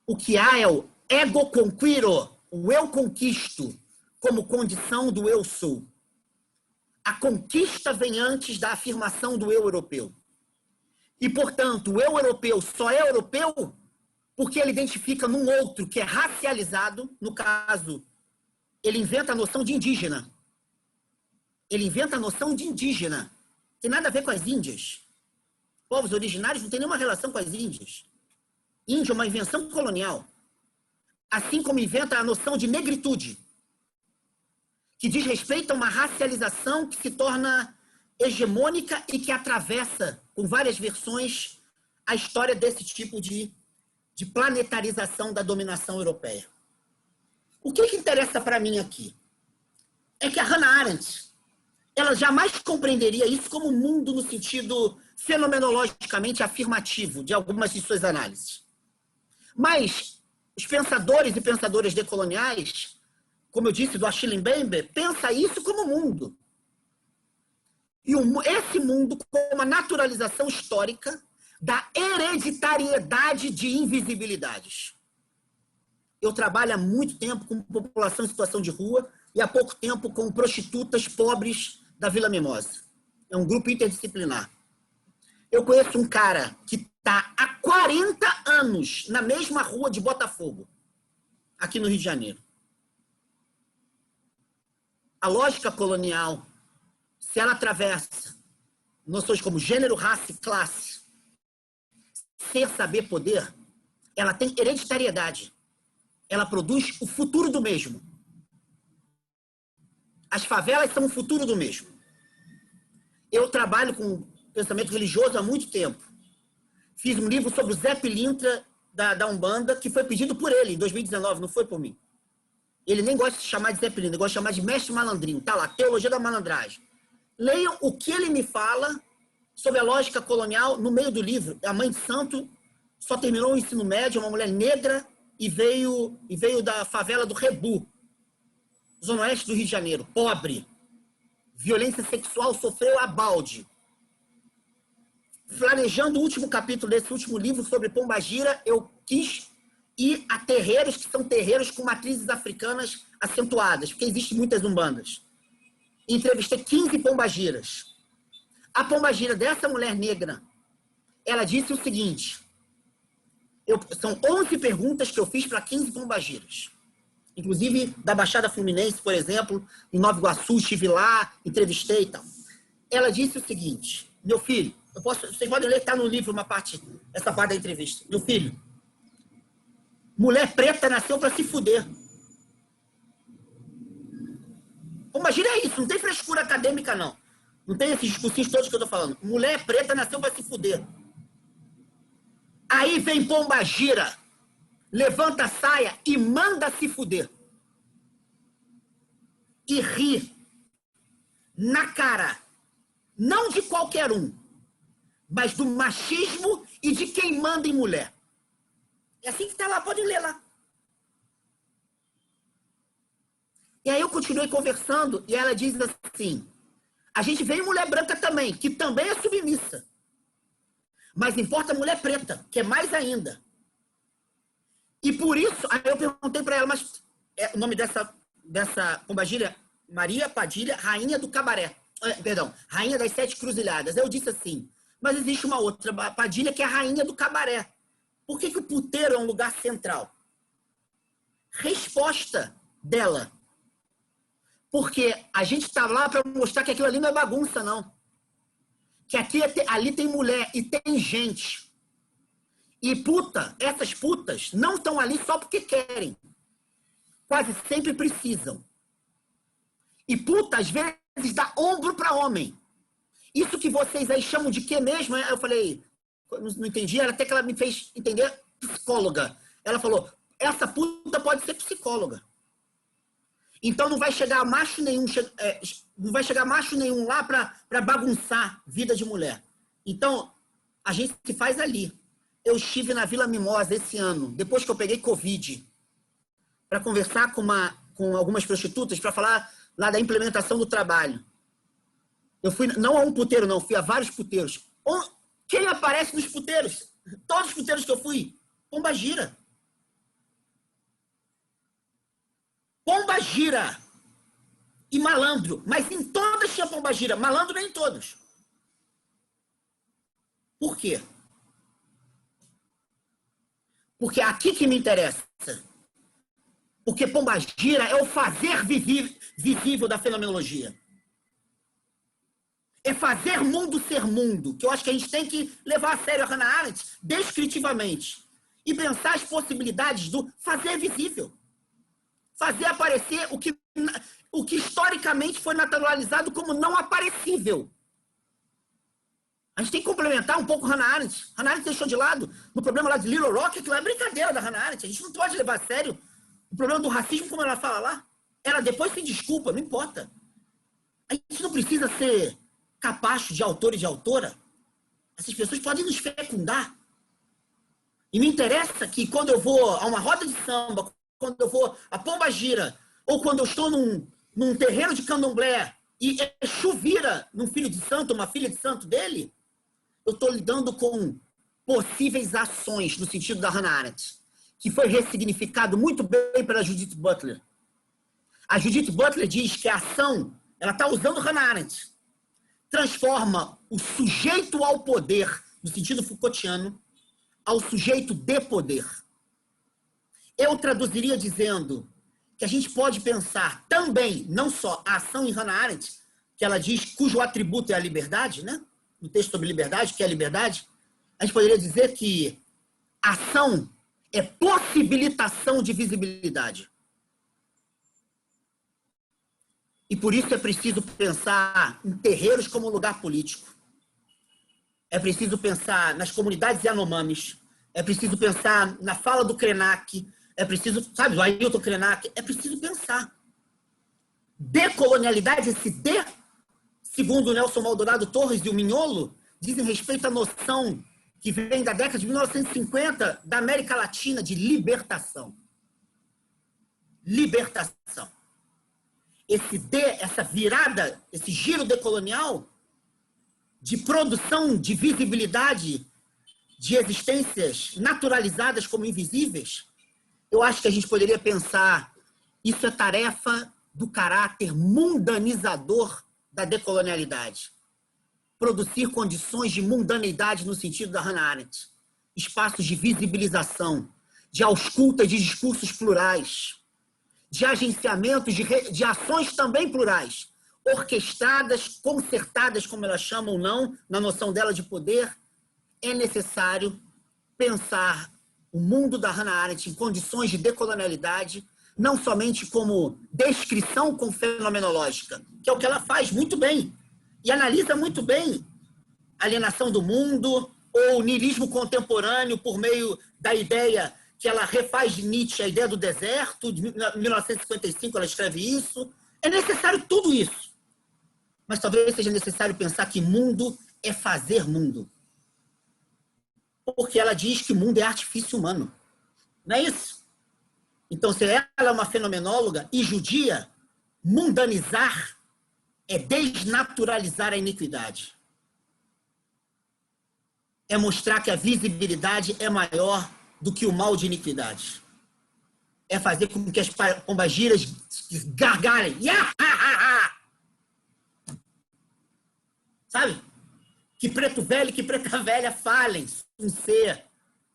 O que há é o ego conquiro, o eu conquisto, como condição do eu sou. A conquista vem antes da afirmação do eu europeu. E, portanto, o eu europeu só é europeu porque ele identifica num outro que é racializado, no caso, ele inventa a noção de indígena. Ele inventa a noção de indígena. Tem nada a ver com as Índias. Povos originários não tem nenhuma relação com as Índias. Índia é uma invenção colonial. Assim como inventa a noção de negritude, que diz respeito a uma racialização que se torna hegemônica e que atravessa, com várias versões, a história desse tipo de planetarização da dominação europeia. O que interessa para mim aqui? É que a Hannah Arendt, ela jamais compreenderia isso como um mundo no sentido fenomenologicamente afirmativo de algumas de suas análises. Mas os pensadores e pensadoras decoloniais, como eu disse, do Achille Mbembe, pensa isso como mundo. E esse mundo como a naturalização histórica da hereditariedade de invisibilidades. Eu trabalho há muito tempo com população em situação de rua e há pouco tempo com prostitutas pobres da Vila Mimosa. É um grupo interdisciplinar. Eu conheço um cara que está há 40 anos na mesma rua de Botafogo, aqui no Rio de Janeiro. A lógica colonial, se ela atravessa noções como gênero, raça e classe, ser, saber, poder, ela tem hereditariedade. Ela produz o futuro do mesmo. As favelas são o futuro do mesmo. Eu trabalho com pensamento religioso há muito tempo. Fiz um livro sobre o Zé Pilintra da Umbanda, que foi pedido por ele em 2019, não foi por mim. Ele nem gosta de se chamar de Zé Pilintra, ele gosta de chamar de Mestre Malandrinho. Tá lá, Teologia da Malandragem. Leiam o que ele me fala sobre a lógica colonial no meio do livro. A mãe de santo só terminou o ensino médio, uma mulher negra, e veio da favela do Rebu, zona oeste do Rio de Janeiro, pobre. Violência sexual sofreu a balde. Planejando o último capítulo desse último livro sobre Pombagira, eu quis ir a terreiros que são terreiros com matrizes africanas acentuadas, porque existem muitas umbandas. Entrevistei 15 pombagiras. A pombagira dessa mulher negra, ela disse o seguinte, são 11 perguntas que eu fiz para 15 pombagiras. Inclusive da Baixada Fluminense, por exemplo, em Nova Iguaçu, estive lá, entrevistei e tal. Ela disse o seguinte, meu filho, vocês podem ler, está no livro essa parte da entrevista. Meu filho, mulher preta nasceu para se fuder. Pombagira é isso, não tem frescura acadêmica, não. Não tem esses discursinhos todos que eu estou falando. Mulher preta nasceu para se fuder. Aí vem Pombagira, levanta a saia e manda se fuder. E ri na cara, não de qualquer um, mas do machismo e de quem manda em mulher. É assim que está lá, pode ler lá. E aí eu continuei conversando e ela diz assim, a gente vê mulher branca também, que também é submissa. Mas importa a mulher preta, que é mais ainda. E por isso, aí eu perguntei para ela, mas o nome dessa pombagira, Maria Padilha, rainha do cabaré. Perdão, rainha das 7 cruzilhadas. Eu disse assim, mas existe uma outra Padilha que é a rainha do cabaré. Por que o puteiro é um lugar central? Resposta dela. Porque a gente está lá para mostrar que aquilo ali não é bagunça, não. Que ali tem mulher e tem gente. E essas putas não estão ali só porque querem. Quase sempre precisam. E puta, às vezes, dá ombro para homem. Isso que vocês aí chamam de quê mesmo? Eu falei, não entendi, até que ela me fez entender psicóloga. Ela falou, essa puta pode ser psicóloga. Então não vai chegar macho nenhum, lá para bagunçar vida de mulher. Então, a gente se faz ali. Eu estive na Vila Mimosa esse ano, depois que eu peguei Covid, para conversar com algumas prostitutas, para falar lá da implementação do trabalho. Eu fui, não a um puteiro, não, fui a vários puteiros. Quem aparece nos puteiros? Todos os puteiros que eu fui, pombagira. pombagira e malandro, mas em todas tinha pombagira, malandro nem em todos. Por quê? Porque é aqui que me interessa. Porque pombagira é o fazer visível da fenomenologia. É fazer mundo ser mundo, que eu acho que a gente tem que levar a sério a Hannah Arendt descritivamente. E pensar as possibilidades do fazer visível. Fazer aparecer o que historicamente foi naturalizado como não aparecível. A gente tem que complementar um pouco Hannah Arendt. Hannah Arendt deixou de lado no problema lá de Little Rock, que lá é brincadeira da Hannah Arendt. A gente não pode levar a sério o problema do racismo, como ela fala lá. Ela depois se desculpa, não importa. A gente não precisa ser capacho de autor e de autora. Essas pessoas podem nos fecundar. E me interessa que quando eu vou a uma roda de samba, quando eu vou a pombagira, ou quando eu estou num terreiro de candomblé e Exu vira num filho de santo, uma filha de santo dele, eu estou lidando com possíveis ações, no sentido da Hannah Arendt, que foi ressignificado muito bem pela Judith Butler. A Judith Butler diz que a ação, ela está usando Hannah Arendt, transforma o sujeito ao poder, no sentido Foucaultiano, ao sujeito de poder. Eu traduziria dizendo que a gente pode pensar também, não só a ação em Hannah Arendt, que ela diz cujo atributo é a liberdade, né? No texto sobre liberdade, que é a liberdade, a gente poderia dizer que ação é possibilitação de visibilidade. E por isso é preciso pensar em terreiros como lugar político. É preciso pensar nas comunidades Yanomamis. É preciso pensar na fala do Krenak. É preciso, sabe, do Ailton Krenak. É preciso pensar. Decolonialidade, esse D, segundo o Nelson Maldonado Torres e o Mignolo, dizem respeito à noção que vem da década de 1950 da América Latina de libertação. Libertação. Esse D, essa virada, esse giro decolonial de produção de visibilidade de existências naturalizadas como invisíveis, eu acho que a gente poderia pensar, isso é tarefa do caráter mundanizador da decolonialidade. Produzir condições de mundaneidade no sentido da Hannah Arendt, espaços de visibilização, de ausculta de discursos plurais, de agenciamento de ações também plurais, orquestradas, concertadas, como elas chamam ou não, na noção dela de poder. É necessário pensar o mundo da Hannah Arendt em condições de decolonialidade, não somente como descrição fenomenológica, que é o que ela faz muito bem, e analisa muito bem a alienação do mundo, ou o niilismo contemporâneo por meio da ideia que ela refaz de Nietzsche, a ideia do deserto, de 1955 ela escreve isso. É necessário tudo isso. Mas talvez seja necessário pensar que mundo é fazer mundo. Porque ela diz que mundo é artifício humano. Não é isso? Então, se ela é uma fenomenóloga e judia, mundanizar é desnaturalizar a iniquidade. É mostrar que a visibilidade é maior do que o mal de iniquidade. É fazer com que as pombagiras gargalhem. Sabe? Que preto velho e que preta velha falem um ser.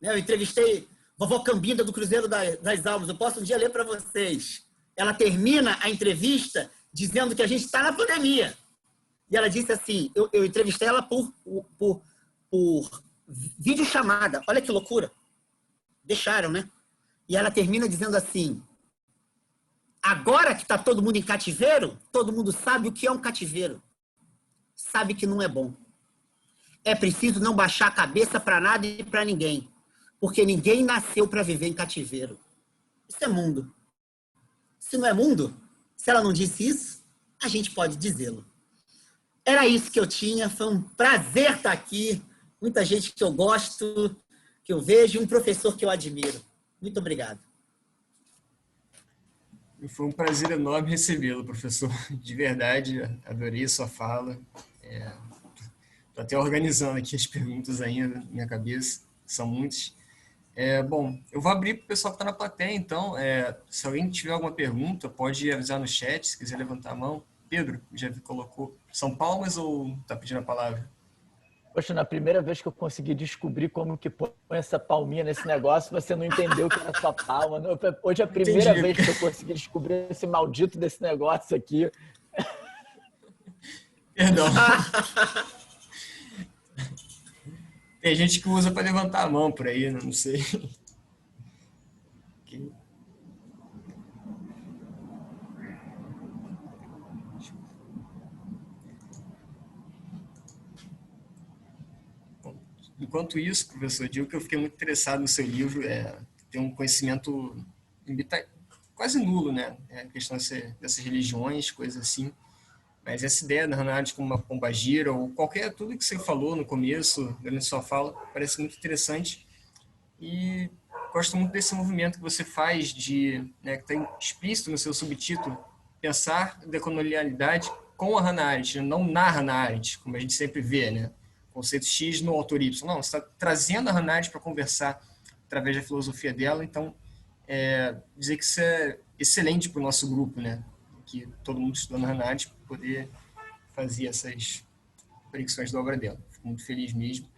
Eu entrevistei vovó Cambinda do Cruzeiro das Almas. Eu posso um dia ler para vocês. Ela termina a entrevista dizendo que a gente está na pandemia. E ela disse assim, eu entrevistei ela por videochamada. Olha que loucura. Deixaram, né? E ela termina dizendo assim, agora que está todo mundo em cativeiro, todo mundo sabe o que é um cativeiro. Sabe que não é bom. É preciso não baixar a cabeça para nada e para ninguém. Porque ninguém nasceu para viver em cativeiro. Isso é mundo. Se não é mundo, se ela não disse isso, a gente pode dizê-lo. Era isso que eu tinha. Foi um prazer estar aqui. Muita gente que eu gosto, que eu vejo, e um professor que eu admiro. Muito obrigado. Foi um prazer enorme recebê-lo, professor. De verdade, adorei a sua fala. Estou até organizando aqui as perguntas ainda na minha cabeça, são muitas. Bom, eu vou abrir para o pessoal que está na plateia, então, se alguém tiver alguma pergunta, pode avisar no chat, se quiser levantar a mão. Pedro, já colocou. São palmas ou está pedindo a palavra? Poxa, na primeira vez que eu consegui descobrir como que põe essa palminha nesse negócio, você não entendeu que era só palma. Hoje é a primeira vez que eu consegui descobrir esse maldito desse negócio aqui. Perdão. Tem gente que usa para levantar a mão por aí, não sei. Enquanto isso, professor Dil, que eu fiquei muito interessado no seu livro, tem um conhecimento quase nulo, né? A questão dessas religiões, coisas assim. Mas essa ideia da Hannah Arendt como uma pombagira, ou tudo que você falou no começo, durante sua fala, parece muito interessante. E gosto muito desse movimento que você faz, né, que está explícito no seu subtítulo, pensar decolonialidade com a Hannah Arendt, não na Hannah Arendt, como a gente sempre vê, né? Conceito X no autor Y. Não, você está trazendo a Hannah Arendt para conversar através da filosofia dela, então dizer que isso é excelente para o nosso grupo, né? Que todo mundo estudando a Hannah Arendt poder fazer essas conexões da obra dela. Fico muito feliz mesmo.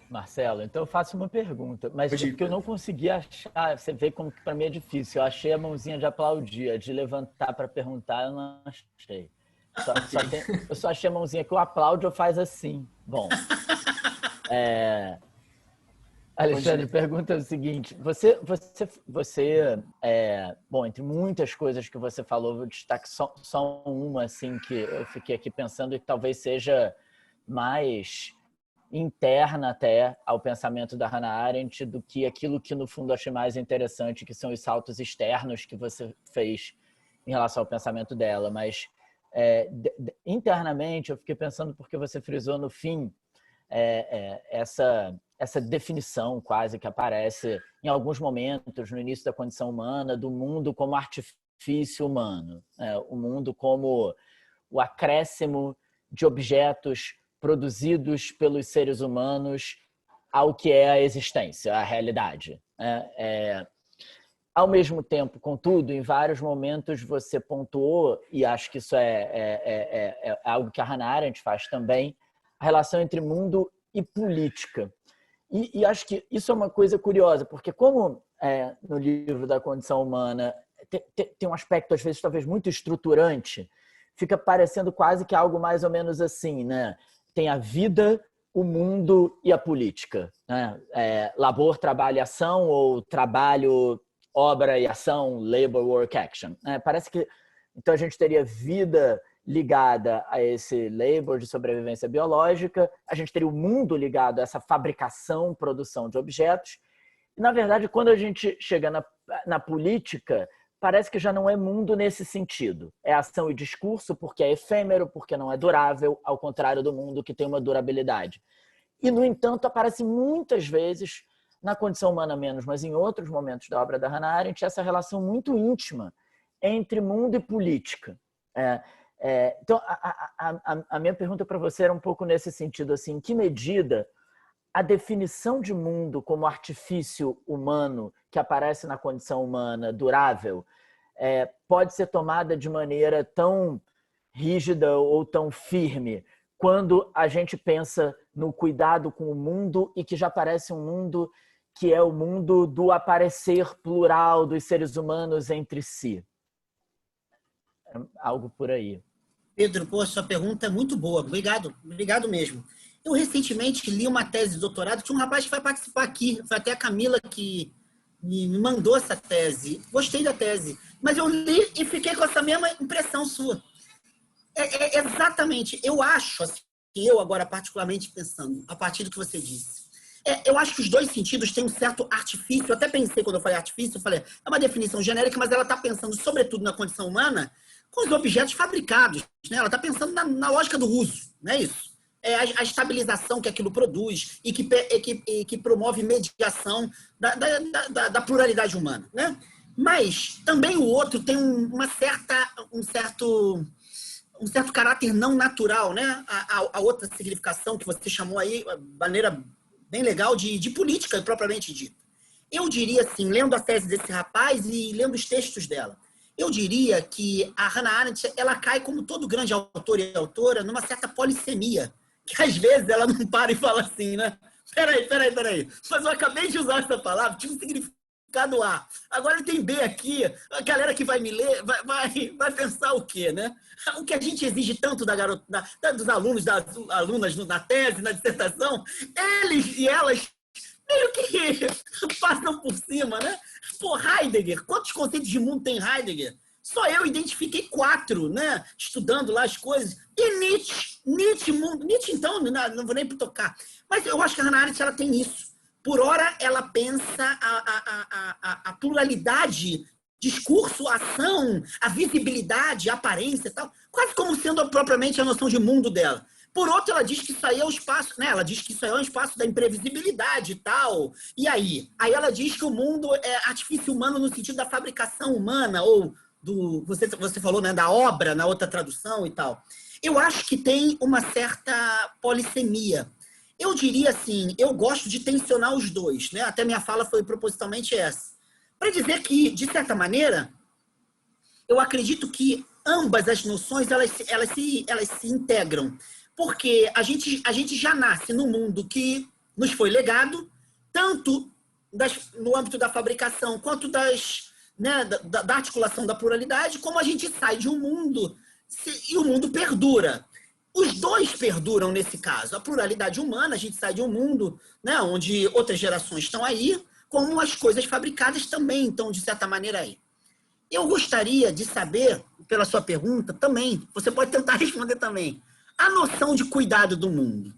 Marcelo, então eu faço uma pergunta, mas porque eu não consegui achar, você vê como que para mim é difícil, eu achei a mãozinha de aplaudir, de levantar para perguntar, eu não achei. Eu só achei a mãozinha que o aplaude ou faz assim. Bom, Alexandre, pergunta o seguinte, bom, entre muitas coisas que você falou, vou destacar só uma, assim, que eu fiquei aqui pensando e que talvez seja mais interna até ao pensamento da Hannah Arendt do que aquilo que, no fundo, achei mais interessante, que são os saltos externos que você fez em relação ao pensamento dela. Mas, internamente, eu fiquei pensando, porque você frisou no fim essa definição quase que aparece em alguns momentos, no início da condição humana, do mundo como artifício humano, o mundo como o acréscimo de objetos produzidos pelos seres humanos ao que é a existência, a realidade. Ao mesmo tempo, contudo, em vários momentos você pontuou, e acho que isso é algo que a Hannah Arendt faz também, a relação entre mundo e política. E acho que isso é uma coisa curiosa, porque como no livro da Condição Humana tem um aspecto, às vezes, talvez muito estruturante, fica parecendo quase que algo mais ou menos assim, né? Tem a vida, o mundo e a política, né? Labor, trabalho e ação, ou trabalho, obra e ação, labor, work, action. Parece que então a gente teria vida ligada a esse labor de sobrevivência biológica, a gente teria o mundo ligado a essa fabricação, produção de objetos. E, na verdade, quando a gente chega na política, parece que já não é mundo nesse sentido. É ação e discurso porque é efêmero, porque não é durável, ao contrário do mundo que tem uma durabilidade. E, no entanto, aparece muitas vezes, na Condição Humana menos, mas em outros momentos da obra da Hannah Arendt, essa relação muito íntima entre mundo e política. Então, a minha pergunta para você era um pouco nesse sentido, assim, em que medida a definição de mundo como artifício humano que aparece na Condição Humana durável pode ser tomada de maneira tão rígida ou tão firme quando a gente pensa no cuidado com o mundo e que já parece um mundo que é o mundo do aparecer plural dos seres humanos entre si. Algo por aí. Pedro, pô, sua pergunta é muito boa. Obrigado, obrigado mesmo. Eu recentemente li uma tese de doutorado, tinha um rapaz que vai participar aqui, foi até a Camila que me mandou essa tese. Gostei da tese, mas eu li e fiquei com essa mesma impressão sua. Exatamente, eu acho, assim, que eu agora particularmente pensando, a partir do que você disse, eu acho que os dois sentidos têm um certo artifício, eu até pensei quando eu falei artifício, eu falei, é uma definição genérica, mas ela está pensando sobretudo na condição humana com os objetos fabricados, né? Ela está pensando na lógica do uso, não é isso? A estabilização que aquilo produz e que promove mediação da pluralidade humana, né? Mas também o outro tem um certo caráter não natural, né? A outra significação que você chamou aí, maneira bem legal de política propriamente dita. Eu diria assim, lendo a tese desse rapaz e lendo os textos dela, eu diria que a Hannah Arendt, ela cai, como todo grande autor e autora, numa certa polissemia, que às vezes ela não para e fala assim, né? Peraí. Mas eu acabei de usar essa palavra, tinha um significado A. Agora tem B aqui, a galera que vai me ler vai pensar o quê, né? O que a gente exige tanto dos alunos, das alunas na tese, na dissertação, eles e elas meio que passam por cima, né? Pô, Heidegger, quantos conceitos de mundo tem Heidegger? Só eu identifiquei 4, né? Estudando lá as coisas. E Nietzsche, então, não vou nem tocar. Mas eu acho que a Hannah Arendt, ela tem isso. Por hora, ela pensa a pluralidade, discurso, ação, a visibilidade, a aparência e tal, quase como sendo propriamente a noção de mundo dela. Por outro, ela diz que isso aí é o espaço, né? Ela diz que isso aí é um espaço da imprevisibilidade e tal. E aí? Aí ela diz que o mundo é artifício humano no sentido da fabricação humana, ou você falou, né, da obra, na outra tradução e tal. Eu acho que tem uma certa polissemia. Eu diria assim, eu gosto de tensionar os dois, né? Até minha fala foi propositalmente essa. Para dizer que, de certa maneira, eu acredito que ambas as noções, elas se integram. Porque a gente já nasce num mundo que nos foi legado, tanto no âmbito da fabricação, quanto da articulação da pluralidade, como a gente sai de um mundo e o mundo perdura. Os dois perduram nesse caso. A pluralidade humana, a gente sai de um mundo, né, onde outras gerações estão aí, como as coisas fabricadas também estão, de certa maneira, aí. Eu gostaria de saber, pela sua pergunta, também, você pode tentar responder também, a noção de cuidado do mundo,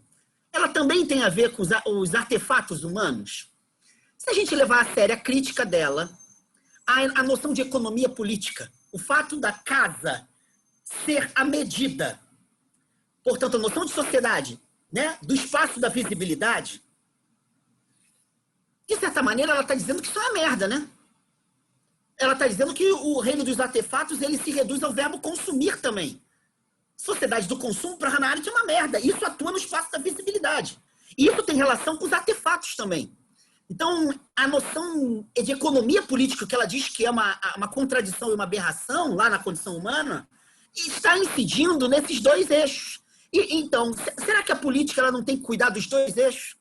ela também tem a ver com os artefatos humanos? Se a gente levar a sério a crítica dela, a noção de economia política, o fato da casa ser a medida, portanto, a noção de sociedade, né, do espaço da visibilidade, de certa maneira, ela está dizendo que isso é uma merda, né? Ela está dizendo que o reino dos artefatos ele se reduz ao verbo consumir também. Sociedade do consumo, para Hannah Arendt, é uma merda. Isso atua no espaço da visibilidade. E isso tem relação com os artefatos também. Então, a noção de economia política, que ela diz que é uma contradição e uma aberração lá na condição humana, está incidindo nesses dois eixos. Então, será que a política ela não tem que cuidar dos dois eixos?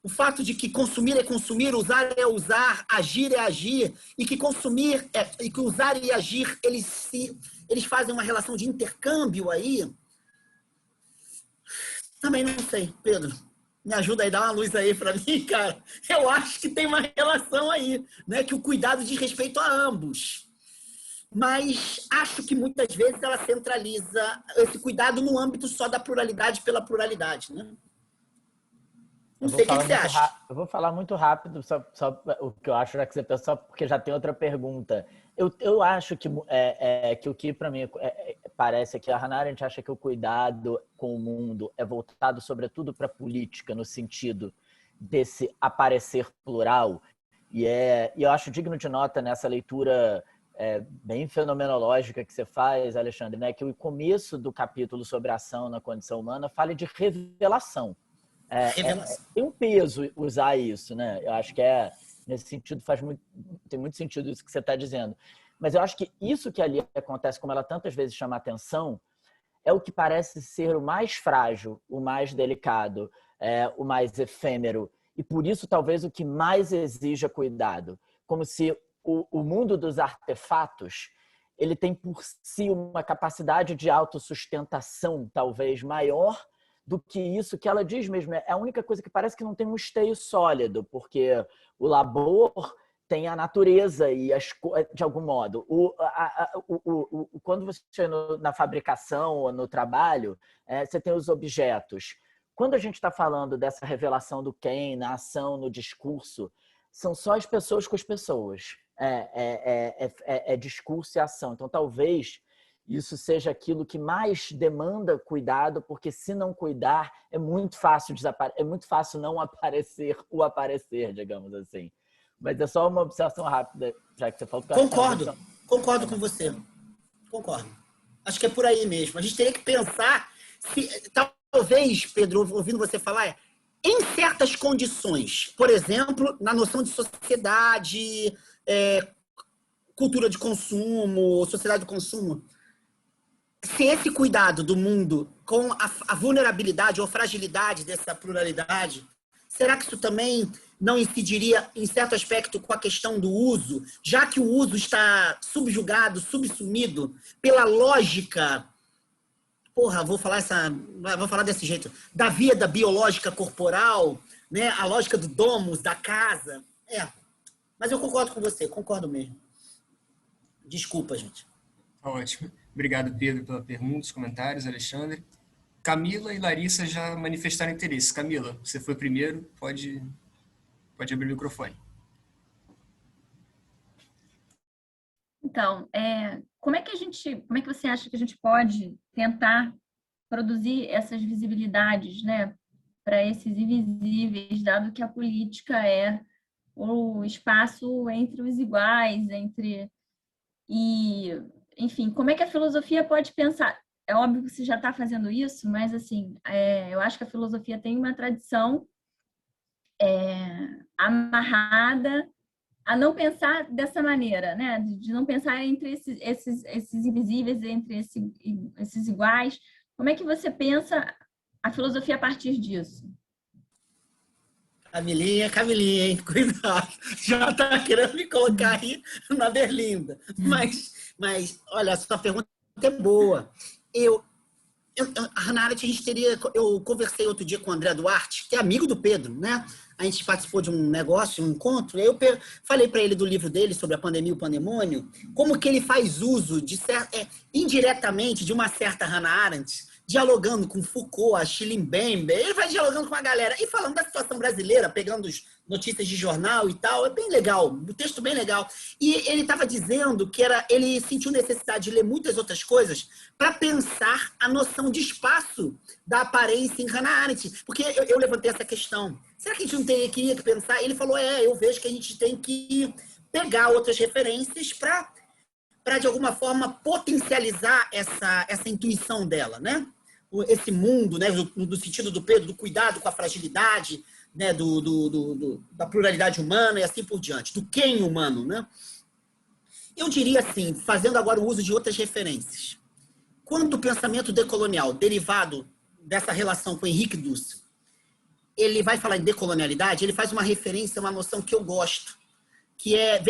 O fato de que consumir é consumir, usar é usar, agir é agir, e que consumir e que usar e agir, eles fazem uma relação de intercâmbio aí? Também não sei, Pedro. Me ajuda aí, dá uma luz aí para mim, cara. Eu acho que tem uma relação aí, né? Que o cuidado diz respeito a ambos. Mas acho que muitas vezes ela centraliza esse cuidado no âmbito só da pluralidade pela pluralidade, né? Não sei o que você acha. Eu vou falar muito rápido, só o que eu acho, já que você pensou, só porque já tem outra pergunta. Eu acho que o que para mim parece que a Hannah Arendt acha que o cuidado com o mundo é voltado sobretudo para a política, no sentido desse aparecer plural. E eu acho digno de nota nessa leitura bem fenomenológica que você faz, Alexandre, né, que o começo do capítulo sobre a ação na condição humana fala de revelação. Tem um peso usar isso, né? Eu acho que nesse sentido tem muito sentido isso que você está dizendo. Mas eu acho que isso que ali acontece, como ela tantas vezes chama a atenção, é o que parece ser o mais frágil, o mais delicado, o mais efêmero. E por isso, talvez, o que mais exija cuidado. Como se o mundo dos artefatos ele tem por si uma capacidade de autossustentação, talvez, maior do que isso que ela diz mesmo. É a única coisa que parece que não tem um esteio sólido, porque o labor tem a natureza e de algum modo. Quando você na fabricação ou no trabalho, você tem os objetos. Quando a gente está falando dessa revelação do quem, na ação, no discurso, são só as pessoas com as pessoas. É discurso e ação. Então, talvez isso seja aquilo que mais demanda cuidado, porque se não cuidar, é muito fácil não aparecer o aparecer, digamos assim. Mas é só uma observação rápida, já que você falou. Concordo com você. Concordo. Acho que é por aí mesmo. A gente teria que pensar, talvez, Pedro, ouvindo você falar, em certas condições, por exemplo, na noção de sociedade, cultura de consumo, sociedade do consumo, se esse cuidado do mundo com a vulnerabilidade ou fragilidade dessa pluralidade, será que isso também não incidiria, em certo aspecto, com a questão do uso, já que o uso está subjugado, subsumido pela lógica, vou falar desse jeito, da vida biológica corporal, né? A lógica do domus, da casa. Mas eu concordo com você, concordo mesmo. Desculpa, gente. Ótimo. Obrigado, Pedro, pela pergunta, os comentários, Alexandre. Camila e Larissa já manifestaram interesse. Camila, você foi primeiro, pode abrir o microfone. Então, como é que você acha que a gente pode tentar produzir essas visibilidades, né, para esses invisíveis, dado que a política é o espaço entre os iguais, enfim, como é que a filosofia pode pensar? É óbvio que você já está fazendo isso, mas assim, eu acho que a filosofia tem uma tradição amarrada a não pensar dessa maneira, né? De não pensar entre esses invisíveis, entre esses iguais. Como é que você pensa a filosofia a partir disso? Camilinha, hein? Cuidado. Já está querendo me colocar aí na berlinda. Mas olha, a sua pergunta é boa. A Hannah Arendt, eu conversei outro dia com o André Duarte, que é amigo do Pedro, né? A gente participou de um negócio, um encontro, e aí eu falei para ele do livro dele sobre a pandemia e o pandemônio, como que ele faz uso, indiretamente, de uma certa Hannah Arendt, dialogando com Foucault, Achille Mbembe, ele vai dialogando com a galera e falando da situação brasileira, pegando notícias de jornal e tal, é bem legal, o texto bem legal. E ele estava dizendo que ele sentiu necessidade de ler muitas outras coisas para pensar a noção de espaço da aparência em Hannah Arendt, porque eu levantei essa questão. Será que a gente não teria que pensar? Ele falou, eu vejo que a gente tem que pegar outras referências para de alguma forma, potencializar essa intuição dela, né? Esse mundo, né? No sentido do Pedro, do cuidado com a fragilidade, né? Da pluralidade humana e assim por diante, do quem humano, né? Eu diria assim, fazendo agora o uso de outras referências. Quando o pensamento decolonial, derivado dessa relação com Henrique Dussel, ele vai falar em decolonialidade, ele faz uma referência a uma noção que eu gosto, que é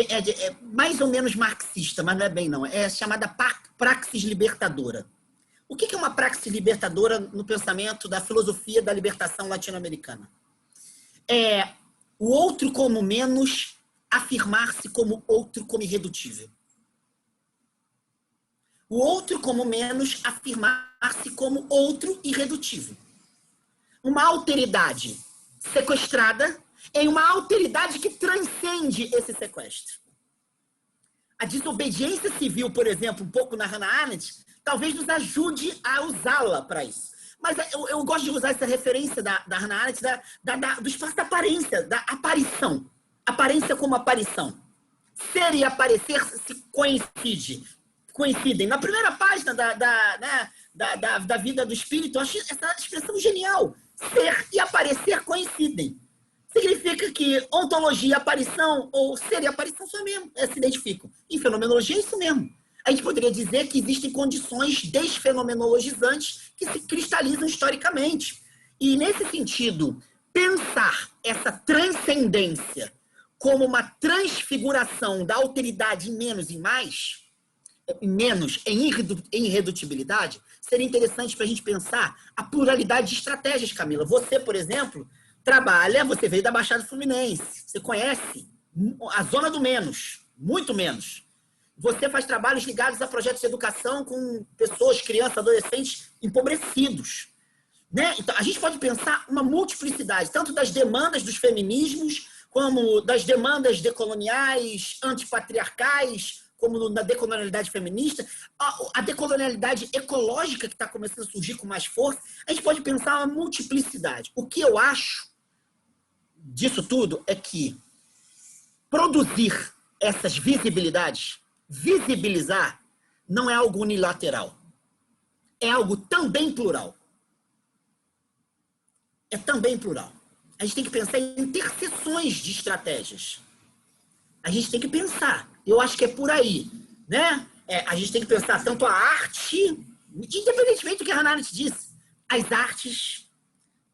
mais ou menos marxista, mas não é bem não, é chamada praxis libertadora. O que é uma praxis libertadora no pensamento da filosofia da libertação latino-americana? É o outro como menos afirmar-se como outro como irredutível. O outro como menos afirmar-se como outro irredutível. Uma alteridade sequestrada em uma alteridade que transcende esse sequestro. A desobediência civil, por exemplo, um pouco na Hannah Arendt, talvez nos ajude a usá-la para isso. Mas eu gosto de usar essa referência da Hannah Arendt do espaço da aparência, da aparição. Aparência como aparição. Ser e aparecer se coincidem. Na primeira página da vida do espírito, eu acho essa expressão genial. Ser e aparecer coincidem. Significa que ontologia e aparição, ou ser e aparição, são mesmo, se identificam. Em fenomenologia é isso mesmo. A gente poderia dizer que existem condições desfenomenologizantes que se cristalizam historicamente. E, nesse sentido, pensar essa transcendência como uma transfiguração da alteridade em menos e mais, em irredutibilidade, seria interessante para a gente pensar a pluralidade de estratégias, Camila. Você, por exemplo, você veio da Baixada Fluminense, você conhece a zona do menos, muito menos. Você faz trabalhos ligados a projetos de educação com pessoas, crianças, adolescentes empobrecidos. Né? Então, a gente pode pensar uma multiplicidade, tanto das demandas dos feminismos, como das demandas decoloniais, antipatriarcais, como na decolonialidade feminista, a decolonialidade ecológica que está começando a surgir com mais força. A gente pode pensar uma multiplicidade. O que eu acho disso tudo é que produzir essas visibilidades, visibilizar, não é algo unilateral. É algo também plural. É também plural. a gente tem que pensar em interseções de estratégias. A gente tem que pensar. Eu acho que é por aí, né? A gente tem que pensar tanto a arte, independentemente do que a Hannah Arendt disse, as artes,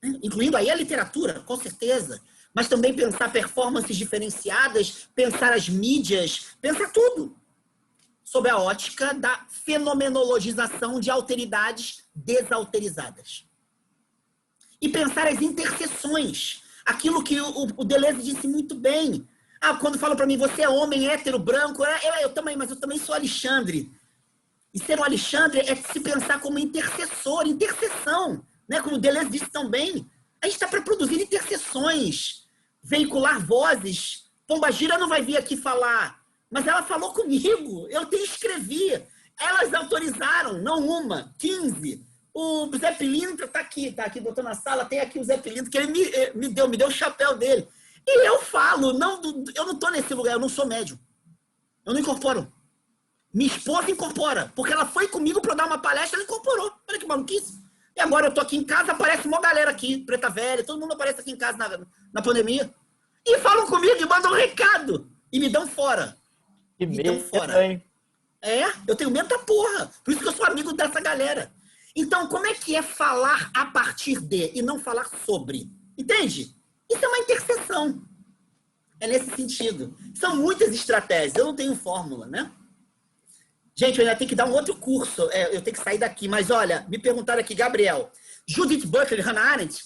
né? Incluindo aí a literatura, com certeza, mas também pensar performances diferenciadas, pensar as mídias, pensar tudo sob a ótica da fenomenologização de alteridades desalterizadas. E pensar as interseções, aquilo que o Deleuze disse muito bem. Quando falam para mim, você é homem, hétero, branco, eu também, mas eu também sou Alexandre. E ser um Alexandre é se pensar como intercessor, interseção, né? Como o Deleuze disse também. A gente está para produzir interseções, veicular vozes. Pombagira não vai vir aqui falar, mas ela falou comigo, eu te escrevi. Elas autorizaram, não uma, 15. O Zé Pilintra tá aqui, botou na sala, tem aqui o Zé Pilintra, que ele me deu o chapéu dele. E eu falo, eu não tô nesse lugar, eu não sou médium. Eu não incorporo. Minha esposa incorpora, porque ela foi comigo para dar uma palestra, ela incorporou. Olha que maluquice. E agora eu tô aqui em casa, aparece uma galera aqui, Preta Velha, todo mundo aparece aqui em casa na pandemia. E falam comigo e mandam um recado. E me dão fora. Que me dão fora. Hein? Eu tenho medo da porra. Por isso que eu sou amigo dessa galera. Então, como é que é falar a partir de e não falar sobre? Entende? Isso é uma interseção. É nesse sentido. São muitas estratégias. Eu não tenho fórmula, né? Gente, eu ainda tenho que dar um outro curso. Eu tenho que sair daqui. Mas, olha, me perguntaram aqui, Gabriel. Judith Butler, Hannah Arendt,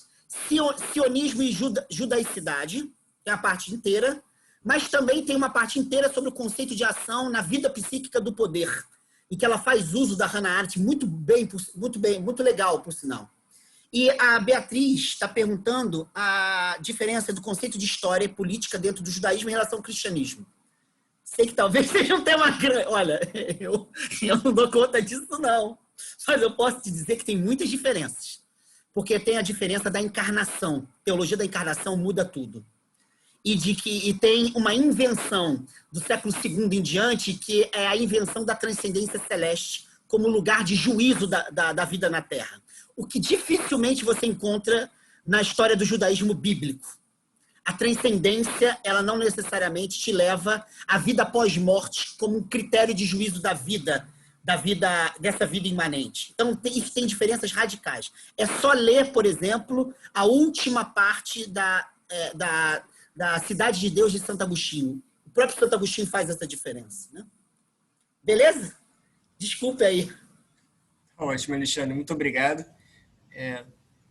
sionismo e judaicidade, é a parte inteira. Mas também tem uma parte inteira sobre o conceito de ação na vida psíquica do poder, em que ela faz uso da Hannah Arendt muito legal, por sinal. E a Beatriz está perguntando a diferença do conceito de história e política dentro do judaísmo em relação ao cristianismo. Sei que talvez seja um tema grande. Olha, eu não dou conta disso, não. Mas eu posso te dizer que tem muitas diferenças. Porque tem a diferença da encarnação. A teologia da encarnação muda tudo. E tem uma invenção do século II em diante, que é a invenção da transcendência celeste como lugar de juízo da vida na Terra. O que dificilmente você encontra na história do judaísmo bíblico. A transcendência, ela não necessariamente te leva à vida pós-morte como um critério de juízo dessa vida imanente. Então, isso tem diferenças radicais. É só ler, por exemplo, a última parte da Cidade de Deus de Santo Agostinho. O próprio Santo Agostinho faz essa diferença, né? Beleza? Desculpe aí. Ótimo, Alexandre. Muito obrigado.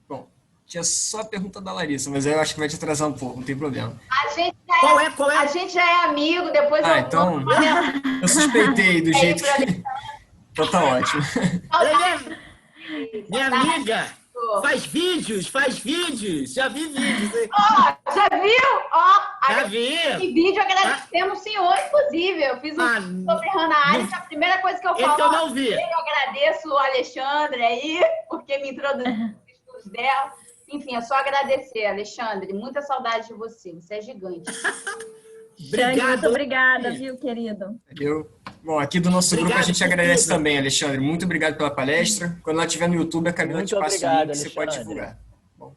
Bom, tinha só a pergunta da Larissa, mas eu acho que vai te atrasar um pouco, não tem problema. Qual é? A gente já é amigo, depois então, eu suspeitei do jeito que... Então tá ótimo. Minha amiga, faz vídeos. Já vi vídeos. Já viu? Já vi. Em vídeo agradecemos o senhor, inclusive. Eu fiz sobre Hannah Arendt, a primeira coisa que eu falo. Esse eu não vi. Eu agradeço o Alexandre aí, porque me introduziu nos estudos dela. Enfim, é só agradecer, Alexandre. Muita saudade de você. Você é gigante. Obrigado. Muito obrigada, viu, querido? Bom, aqui do nosso grupo a gente agradece também, Alexandre. Muito obrigado pela palestra. Quando ela estiver no YouTube, a Camila te passa o link que você pode divulgar. Bom.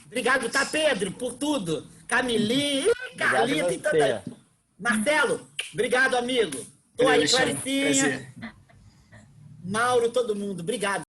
Obrigado, tá, Pedro, por tudo. Camilinha, Carlita e tanta... Marcelo, obrigado, amigo. Tô aí, Claricinha. Mauro, todo mundo. Obrigado.